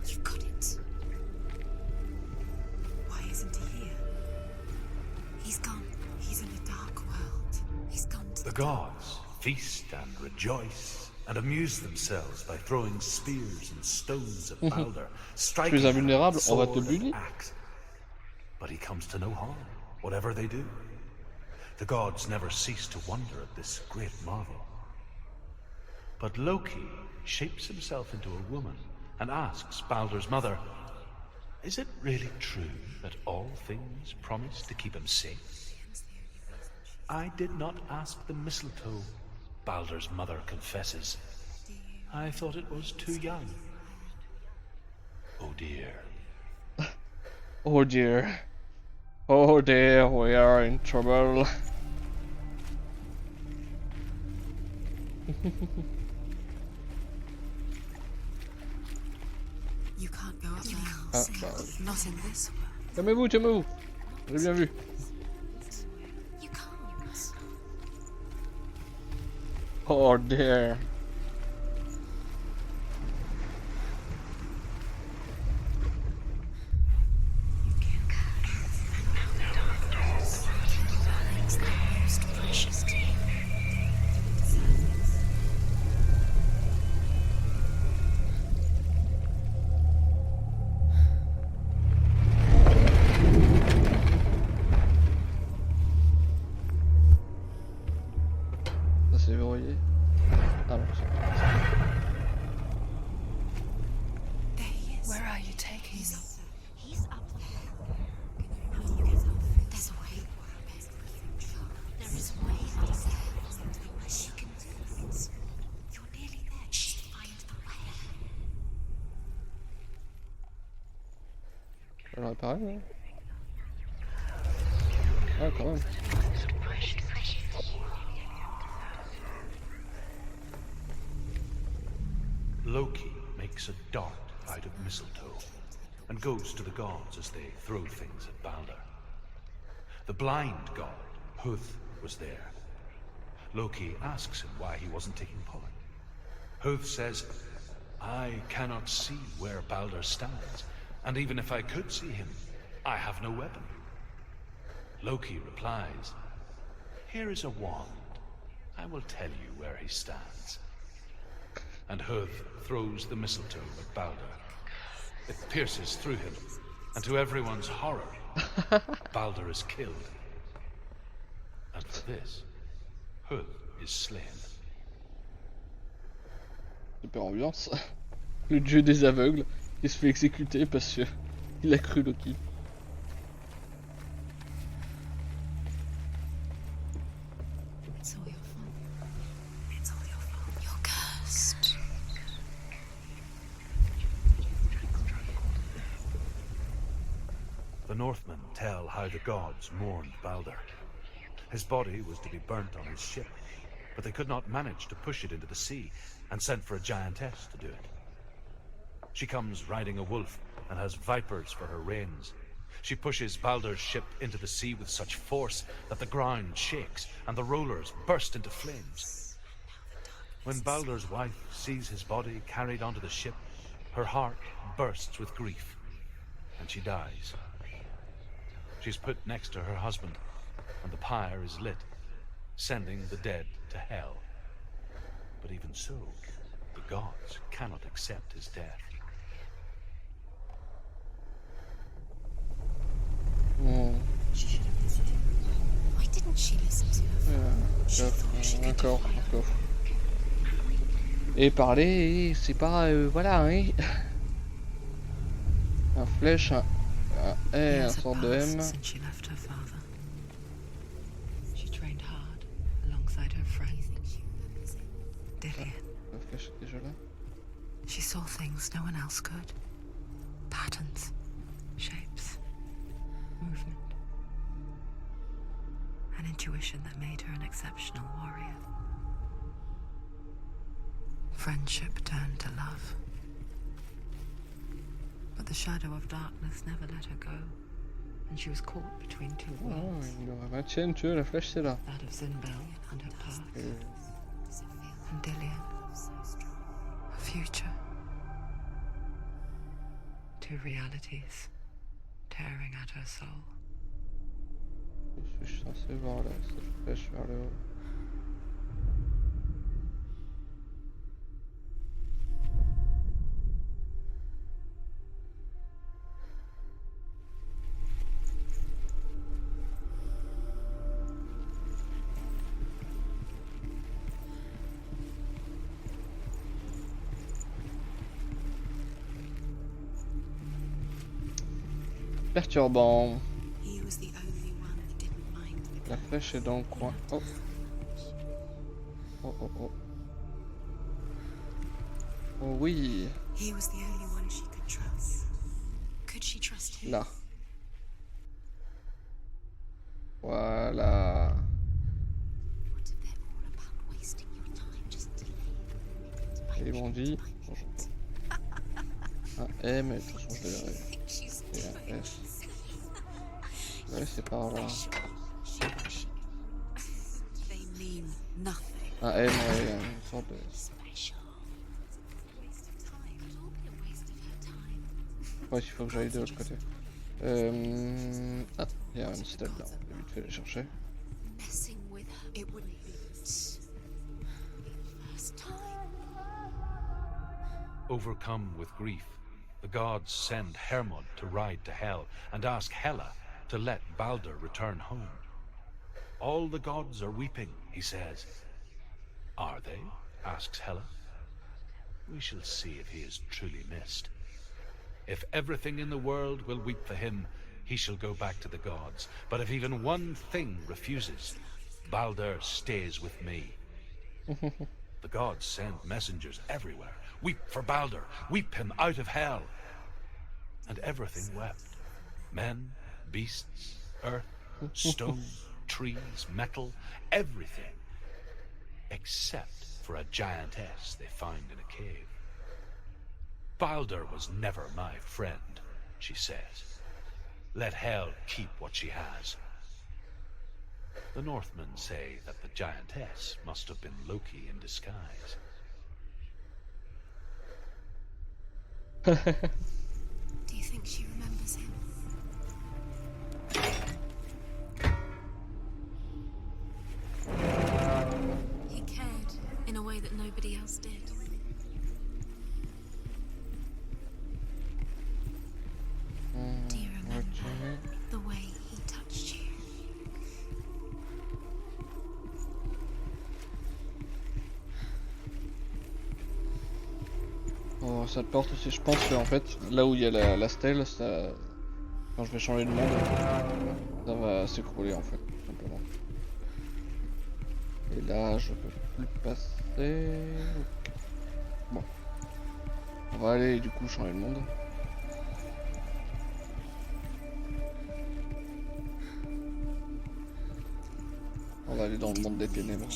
you've got it. Why isn't he here? He's gone. He's in a dark world. He's gone to The gods feast and rejoice and amuse themselves by throwing spears and stones at Balder, striking Tu es him invulnérable, with on va sword te and bully. axe. But he comes to no harm, whatever they do. The gods never cease to wonder at this great marvel. But Loki shapes himself into a woman and asks Balder's mother, is it really true that all things promise to keep him safe? I did not ask the mistletoe, Balder's mother confesses. I thought it was too young. Oh dear. Oh dear. Oh dear, we are in trouble. You can't go up there. Ah, bah, Not in this world. calmez-vous, calmez-vous. J'ai bien vu. You can't. Oh dear. It's the most precious to you. Ça c'est verrouillé. Ah non, c'est pas ça. There he is. Where are you taking He's me? up there. He's up there. How do you get up? There's a way. There is a way up there. She can do it. You're nearly there. Just find the way. Je l'aurais pareil, ouais. Ah, quand même. Loki makes a dart out of mistletoe and goes to the gods as they throw things at Balder. The blind god, Huth, was there. Loki asks him why he wasn't taking part. Huth says, I cannot see where Balder stands, and even if I could see him, I have no weapon. Loki replies, here is a wand. I will tell you where he stands. And Huth throws the mistletoe at Balder. It pierces through him, and to everyone's horror, Balder is killed. And for this, Huth is slain. Super ambiance. Le dieu des aveugles qui se fait exécuter parce que il a cru Loki. It's all your fault. It's all your fault. You're cursed. The Northmen tell how the gods mourned Balder. His body was to be burnt on his ship, but they could not manage to push it into the sea, and sent for a giantess to do it. She comes riding a wolf and has vipers for her reins. She pushes Balder's ship into the sea with such force that the ground shakes and the rollers burst into flames. When Balder's wife sees his body carried onto the ship, her heart bursts with grief, and she dies. She's put next to her husband, and the pyre is lit, sending the dead to hell. But even so, the gods cannot accept his death. Why didn't she listen to him? She thought she could Encore, encore. Et parler, c'est pas... voilà, hein. Un flèche, un E, un Years had sort de passed M. since she left her father. She trained hard alongside her friend, Dillian. La flèche est déjà là. She saw things no one else could. Patterns, shapes. intuition that made her an exceptional warrior. Friendship turned to love. But the shadow of darkness never let her go, and she was caught between two Oh, worlds. il aura 20ème, tu vois, la flèche c'est là. That of Zinbel and her past. And Dillian. Her future. Two realities tearing at her soul. Je suis censé voir là, cette flèche vers le haut. Perturbant. He was the only one that didn't mind the La flèche est dans le coin. Oh. Oh oh oh. Oh oui. He was the only one she could trust. Could she trust him? Là. Voilà. What if they're all about wasting your time just to Et ils m'ont dit. Un M, et de toute façon je le verrai. Et un S. Ouais, c'est par là. They mean nothing. Un M, ouais, une sorte de. Ouais, il faut que j'aille de l'autre côté. Ah, il y a une stèle là, on peut vite fait les chercher. Messing with her, it wouldn't be the first time. Overcome with grief, the gods send Hermod to ride to Hell and ask Hela to let Balder return home. All the gods are weeping, he says. Are they? Asks Hela. We shall see if he is truly missed. If everything in the world will weep for him, he shall go back to the gods. But if even one thing refuses, Balder stays with me. The gods send messengers everywhere. Weep for Balder, weep him out of Hell. And everything wept. Men, beasts, earth, stone, trees, metal, everything. Except for a giantess they find in a cave. Balder was never my friend, she says. Let Hel keep what she has. The Northmen say that the giantess must have been Loki in disguise. Do you think she remembers him? He cared in a way that nobody else did. Do you remember the way he touched you? Oh, cette porte aussi, je pense que en fait, là où il y a la stèle, ça... quand je vais changer de monde, ça va s'écrouler en fait, tout simplement. Et là, je peux plus passer. Ok. Bon. On va aller du coup changer de monde. On va aller dans le monde des ténèbres.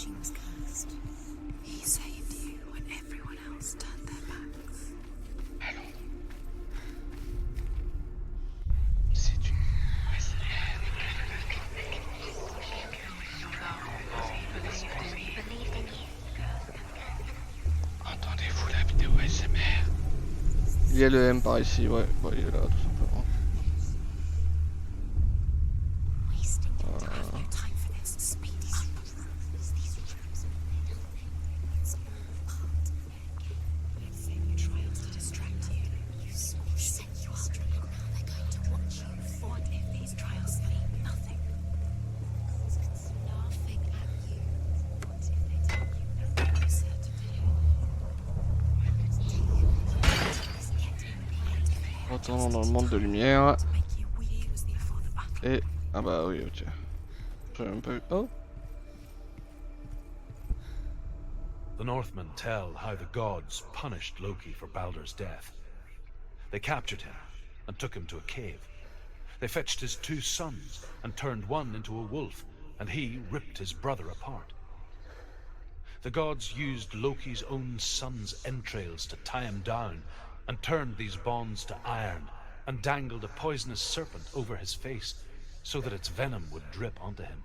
Entendez-vous la vidéo ASMR? Il y a le M par ici, ouais, bon, il est là tout simplement. Retournons dans le monde de lumière. Et... ah bah oui, ok. J'ai même pas vu... oh. The Northmen tell how the gods punished Loki for Balder's death. They captured him and took him to a cave. They fetched his 2 sons and turned one into a wolf and he ripped his brother apart. The gods used Loki's own son's entrails to tie him down, and turned these bonds to iron, and dangled a poisonous serpent over his face, so that its venom would drip onto him.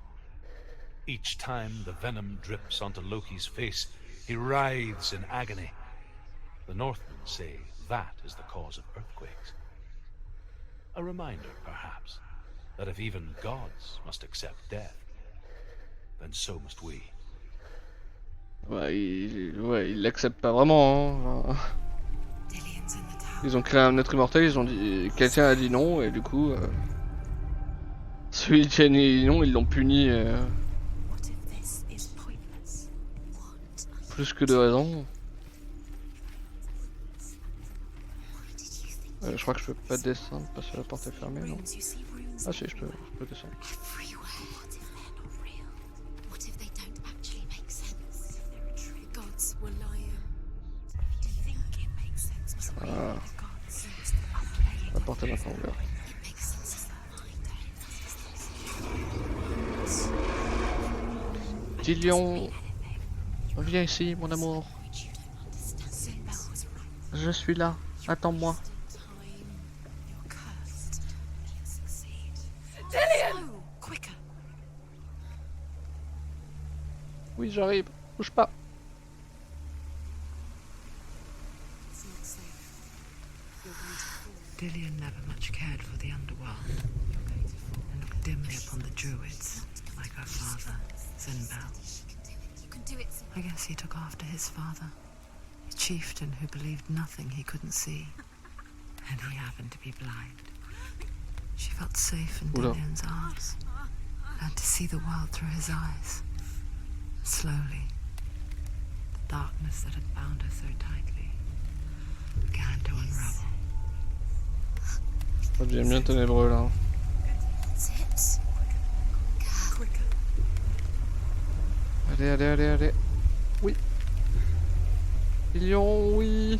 Each time the venom drips onto Loki's face, he writhes in agony. The Northmen say that is the cause of earthquakes. A reminder, perhaps, that if even gods must accept death, then so must we. Ouais, ils l'acceptent pas vraiment. Hein. Ils ont créé un être immortel, ils ont dit, quelqu'un a dit non et du coup, celui qui a dit non, ils l'ont puni plus que de raison. Je crois que je peux pas descendre parce que la porte est fermée, non? Ah si, je peux descendre. Ah. La porte est maintenant ouverte. Dillion, viens ici, mon amour. Je suis là, attends-moi. Oui, j'arrive, bouge pas. Dillion never much cared for the underworld, and looked dimly upon the druids, like her father, Sinbad. I guess he took after his father, a chieftain who believed nothing he couldn't see, and he happened to be blind. She felt safe in Dillion's arms, learned to see the world through his eyes. Slowly, the darkness that had bound her so tightly began to unravel. Ça devient bien ténébreux là. Allez, allez, allez, allez. Oui. Lion, oui.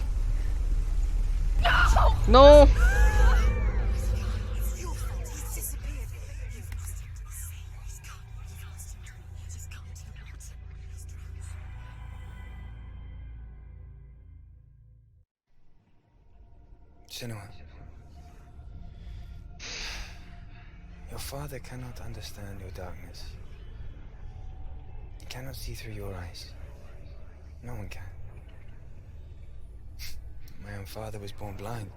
Non. Senua, your father cannot understand your darkness. He cannot see through your eyes. No one can. My own father was born blind.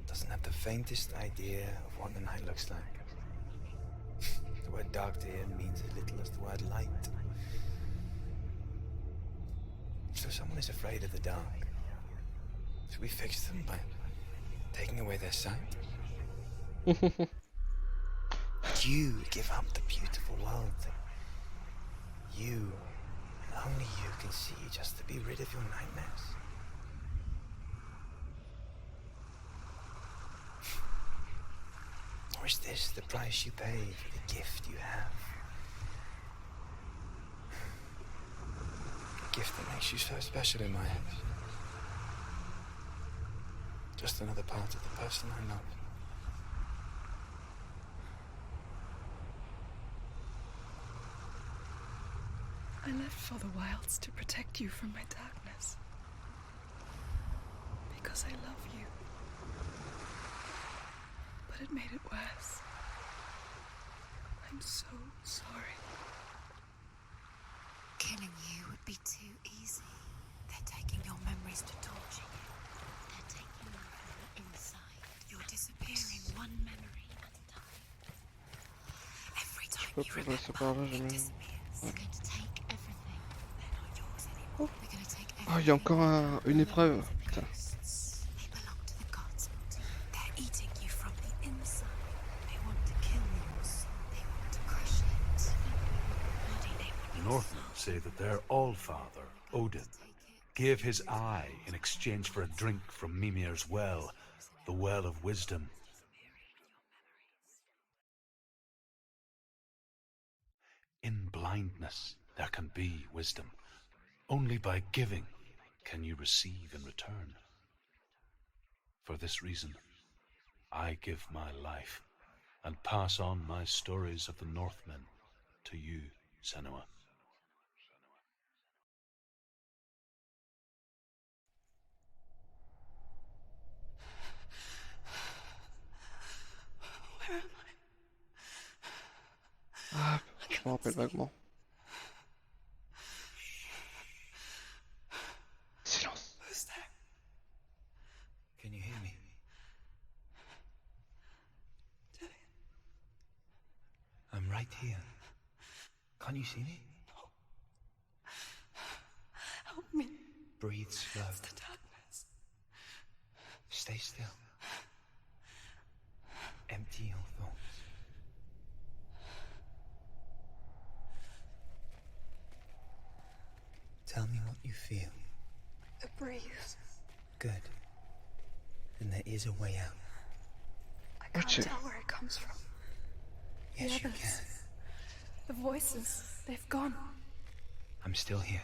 Doesn't have the faintest idea of what the night looks like. The word dark to him means as little as the word light. So someone is afraid of the dark. Should we fix them by taking away their sight? You give up the beautiful world that you, and only you, can see just to be rid of your nightmares. Or is this the price you pay for the gift you have? A gift that makes you so special in my eyes. Just another part of the person I love. I left for the wilds to protect you from my darkness. Because I love you. But it made it worse. I'm so sorry. Killing you would be too easy. They're taking your memories to torture you. They're taking you from the inside. You're disappearing one memory at a time. Every time you remember, it disappears. They're going to take everything. They're not yours anymore. They're going to take everything. Oh, il y a encore une épreuve. Putain. They belong to the gods. They're eating you from the inside. They want to kill your soul. They want to crush it. The Northmen say that their Allfather, Odin, gave his eye in exchange for a drink from Mimir's well, the well of wisdom. In blindness there can be wisdom. Only by giving can you receive in return. For this reason, I give my life and pass on my stories of the Northmen to you, Senua. Where am Ah, je me rappelle vaguement. Silence. Who's there? Can you hear me? I'm right here. Can't you see me? No. Help me. Breathe slow. It's the darkness. Stay still. Empty your thoughts. Tell me what you feel. The breeze. Good. Then there is a way out. I can't Okay. tell where it comes from. Yes, The you others. can. The voices, they've gone. I'm still here.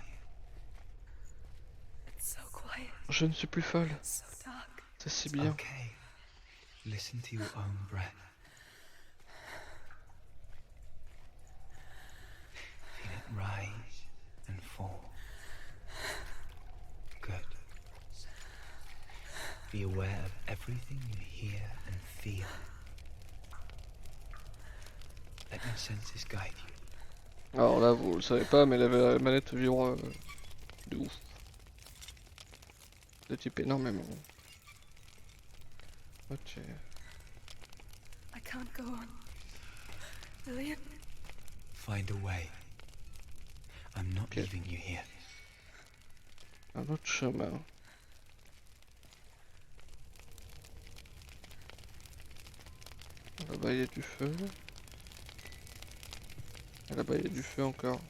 It's so quiet, Je ne suis plus folle. so dark. C'est si bien. Okay. Listen to your own breath. Feel it rise and fall. Good. Be aware of everything you hear and feel. Let my senses guide you. Alors là, vous le savez pas, mais la manette vibre de ouf. De type énormément. Ok. I can't go on. Lillian, Find a way. I'm not Okay. leaving you here. Un autre chemin. Là-bas il y a du feu. Et là-bas il y a du feu encore.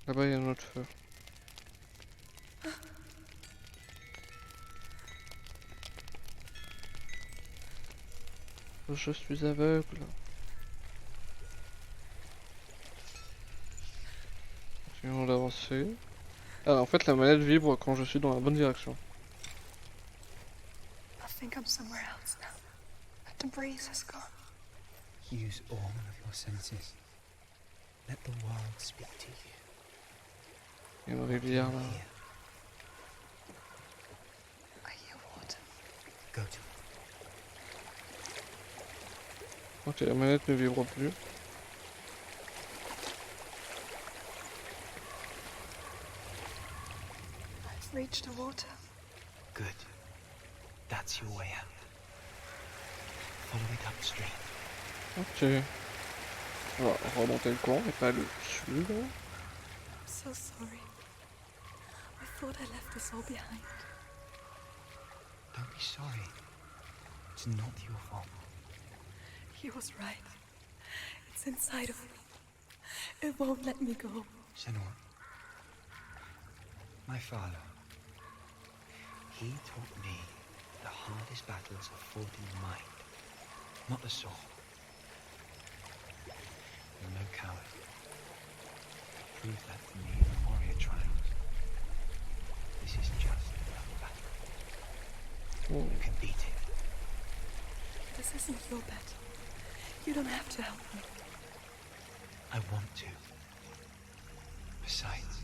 Là-bas il y a un autre feu. Je suis aveugle. Continuons d'avancer. Ah, en fait la manette vibre quand je suis dans la bonne direction. I think I'm somewhere else now. But the breeze has gone. Use all of your senses. Let the world speak to you. Il y a une rivière là. Here. I hear water. Go to it. Ok, la manette ne vibre plus. I've reached the water. Good. That's your way out. Follow it upstream. Ok. On va remonter le courant et pas le suivre. I'm so sorry. I thought I left this all behind. Don't be sorry. It's not your fault. He was right. It's inside of me. It won't let me go. Senua. My father. He taught me the hardest battles are fought in the mind, not the sword. You're no coward. Prove that to me in the warrior trials. This is just another battle. You can beat it. This isn't your bet. You don't have to help me. I want to. Besides,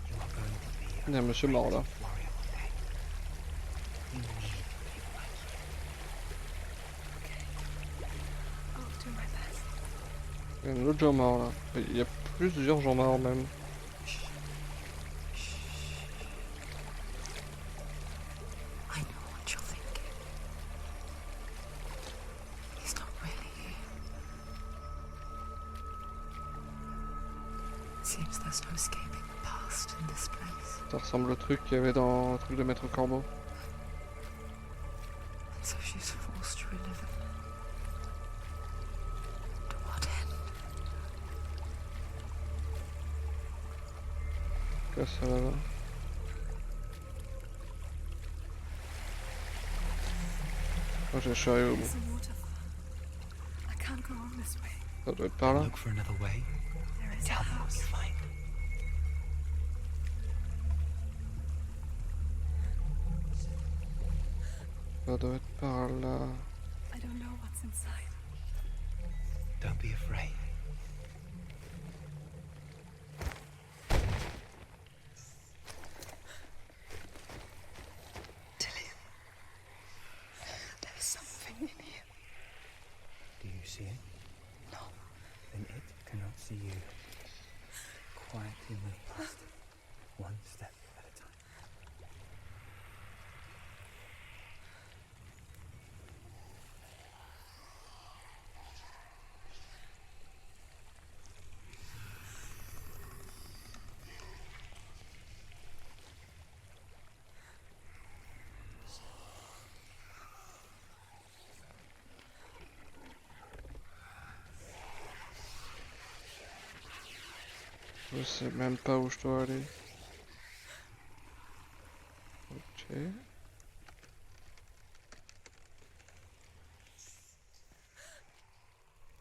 you are going to be Il y a un monsieur mort là. warrior one day. You need people like you. Okay. I'll do my best. Il y a un autre gens mort là. Il y a plusieurs gens morts même. I know what you're thinking. He's not really here. Seems there's no escaping the past in this place. Ça ressemble au truc qu'il y avait dans le truc de Maître Corbeau. And so she's forced to relive it. To what end? Là, ça là. Oh, je suis arrivé au bout. There's a waterfall. I can't go on this way. Ça doit être par là. Look for another way. There is a Tell me what you house. find. Ça doit être par là. I don't know what's inside. Don't be afraid. Dillian, there's something in here. Do you see it? No. Then it cannot see you. Quietly move past it, one step at a time. Je sais même pas où je dois aller. Ok.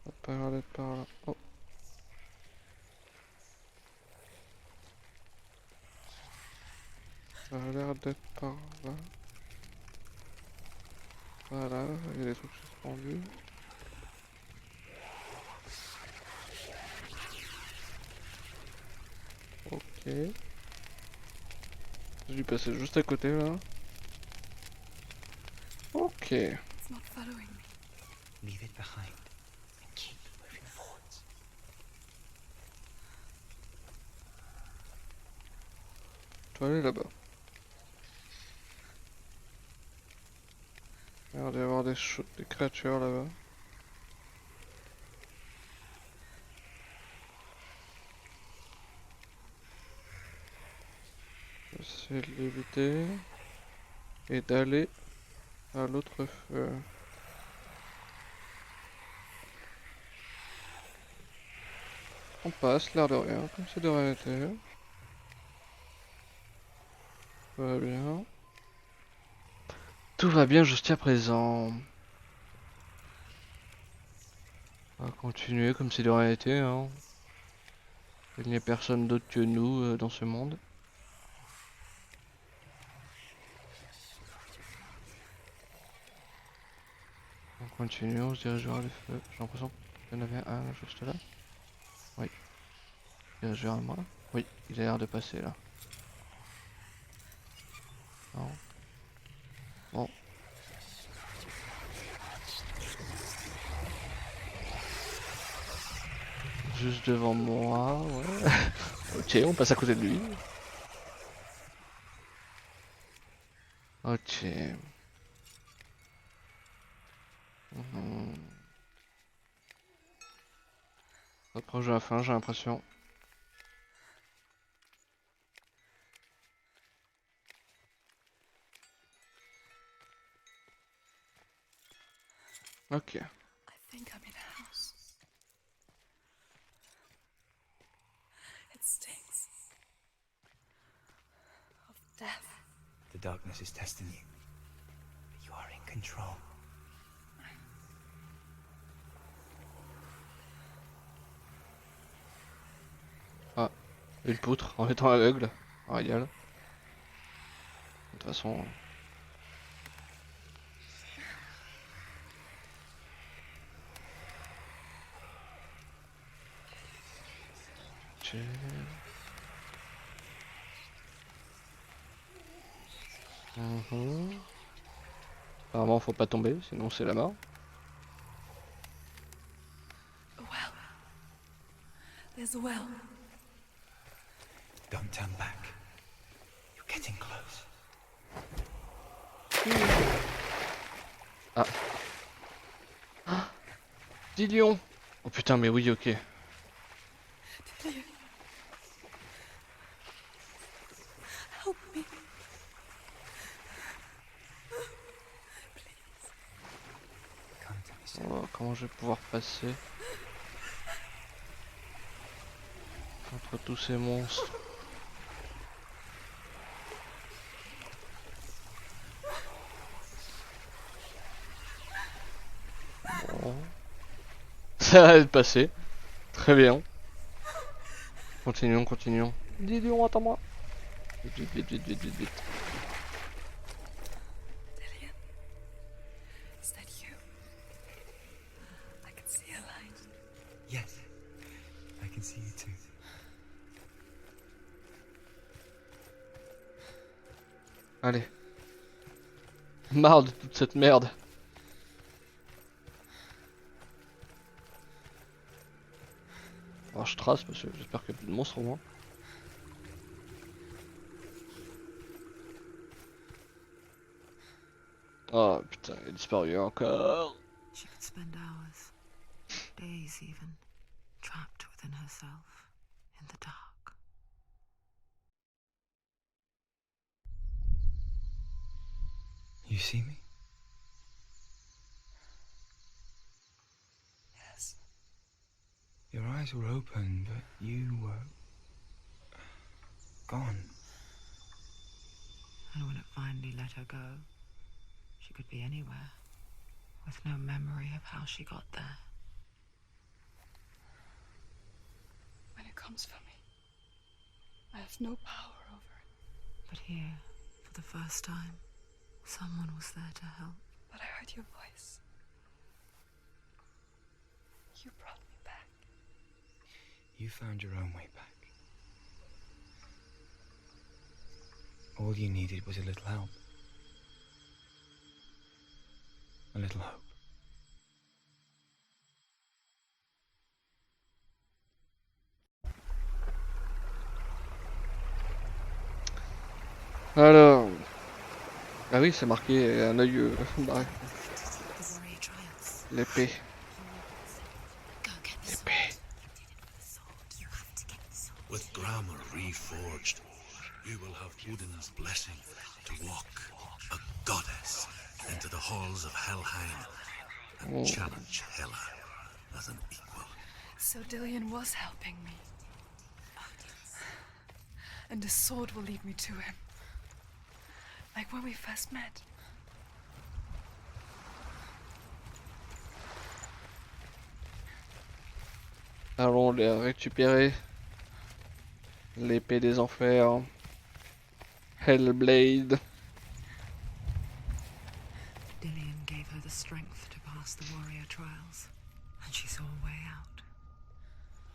Ça a pas l'air d'être par là. Oh. Ça a l'air d'être par là. Voilà, il y a des trucs suspendus. Ok. J'ai dû passer juste à côté là. Ok. It's not following me. Leave it behind and keep moving forwards. Je dois aller là-bas. Il y a l'air d'y avoir des créatures là-bas. J'essaie de l'éviter. Et d'aller à l'autre feu. On passe, l'air de rien, comme si de rien n'était. Tout va bien. Tout va bien jusqu'à présent. On va continuer comme si de rien n'était. Hein. Il n'y a personne d'autre que nous dans ce monde. On continue, on se dirige vers les feux. J'ai l'impression qu'il y en avait un juste là. Oui. Il dirige vers moi. Oui, il a l'air de passer là. Non. Bon. Juste devant moi, ouais. Ok, on passe à côté de lui. Ok. On approche de la fin, j'ai l'impression. Ok. I think I'm in a house. It stinks. Of death. The darkness is testing you. But you are in control. Ah, une poutre en étant aveugle. Royal. De toute façon. Ok. Apparemment faut pas tomber, sinon c'est la mort. A well. There's a well. Don't turn back. You're getting close. Ah. Ah. 10 lions. Oh putain mais oui ok. Dillian. Help me. Come to me, Senua. Oh, comment je vais pouvoir passer entre tous ces monstres? Bon. Ça va être passé. Très bien. Continuons, continuons. Dis donc, attends-moi. Vite, vite, vite, vite, vite, vite. Dillian. can see you too. Allez. Marre de toute cette merde. Alors je trace parce que j'espère qu'il n'y a plus de monstres au moins. Oh putain, il est disparu encore. She could spend hours, days even, trapped within herself, in the dark. You see me? Yes. Your eyes were open, but you were gone. And when it finally let her go, she could be anywhere, with no memory of how she got there. When it comes for me, I have no power over it. But here, for the first time, someone was there to help. But I heard your voice. You brought me back. You found your own way back. All you needed was a little help. A little hope. Alors... Ah oui, c'est marqué un œil barré. L'épée. L'épée. With grammar reforged, you will have Odin's blessing to walk, a goddess, into the halls of Helheim and challenge Hela as an equal. So Dillion was helping me. And the sword will lead me to him. Like when we first met. Allons les récupérer. L'épée des enfers. Hellblade. Dillion gave her the strength to pass the warrior trials, and she saw a way out.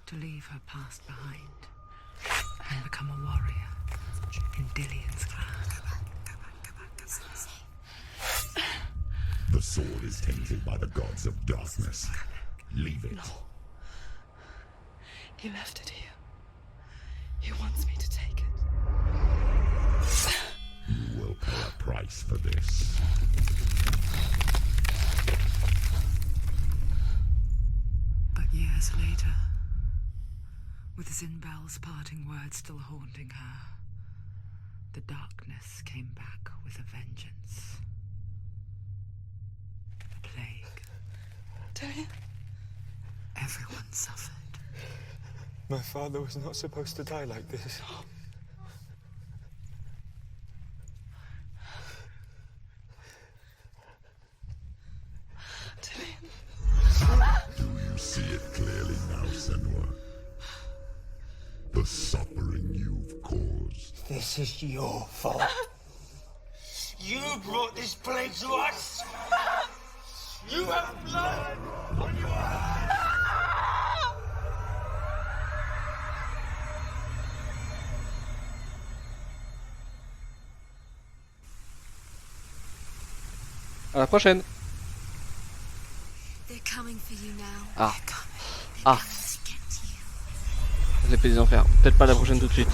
To leave her past behind, and become a warrior in Dillion's clan. The sword is tainted by the gods of darkness. Leave it. No. He left it here. He wants me to take it. You will pay a price for this. But years later, with Zinbel's parting words still haunting her, the darkness came back with a vengeance. A plague. Dillion? Everyone suffered. My father was not supposed to die like this. Do you see it clearly now, Senua? The suffering you've caused. This is your fault. You brought this plague to us. You have blood on your hands. À la prochaine. Ah. Ah. L'épée des enfers. Peut-être pas la prochaine tout de suite.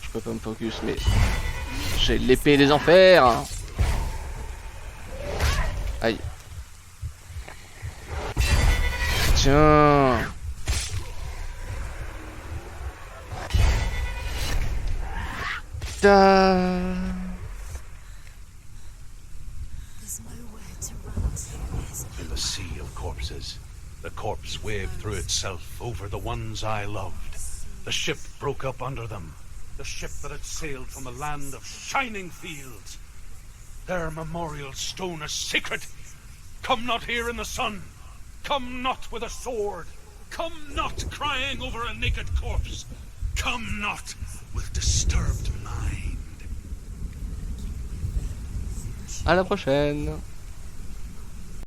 Je peux pas me focus, mais j'ai l'épée des enfers. Aïe. Tiens. In the sea of corpses, the corpse waved through itself over the ones I loved. The ship broke up under them. The ship that had sailed from a land of shining fields. Their memorial stone is sacred. Come not here in the sun. Come not with a sword. Come not crying over a naked corpse. Come not with disturbed mind. À la prochaine.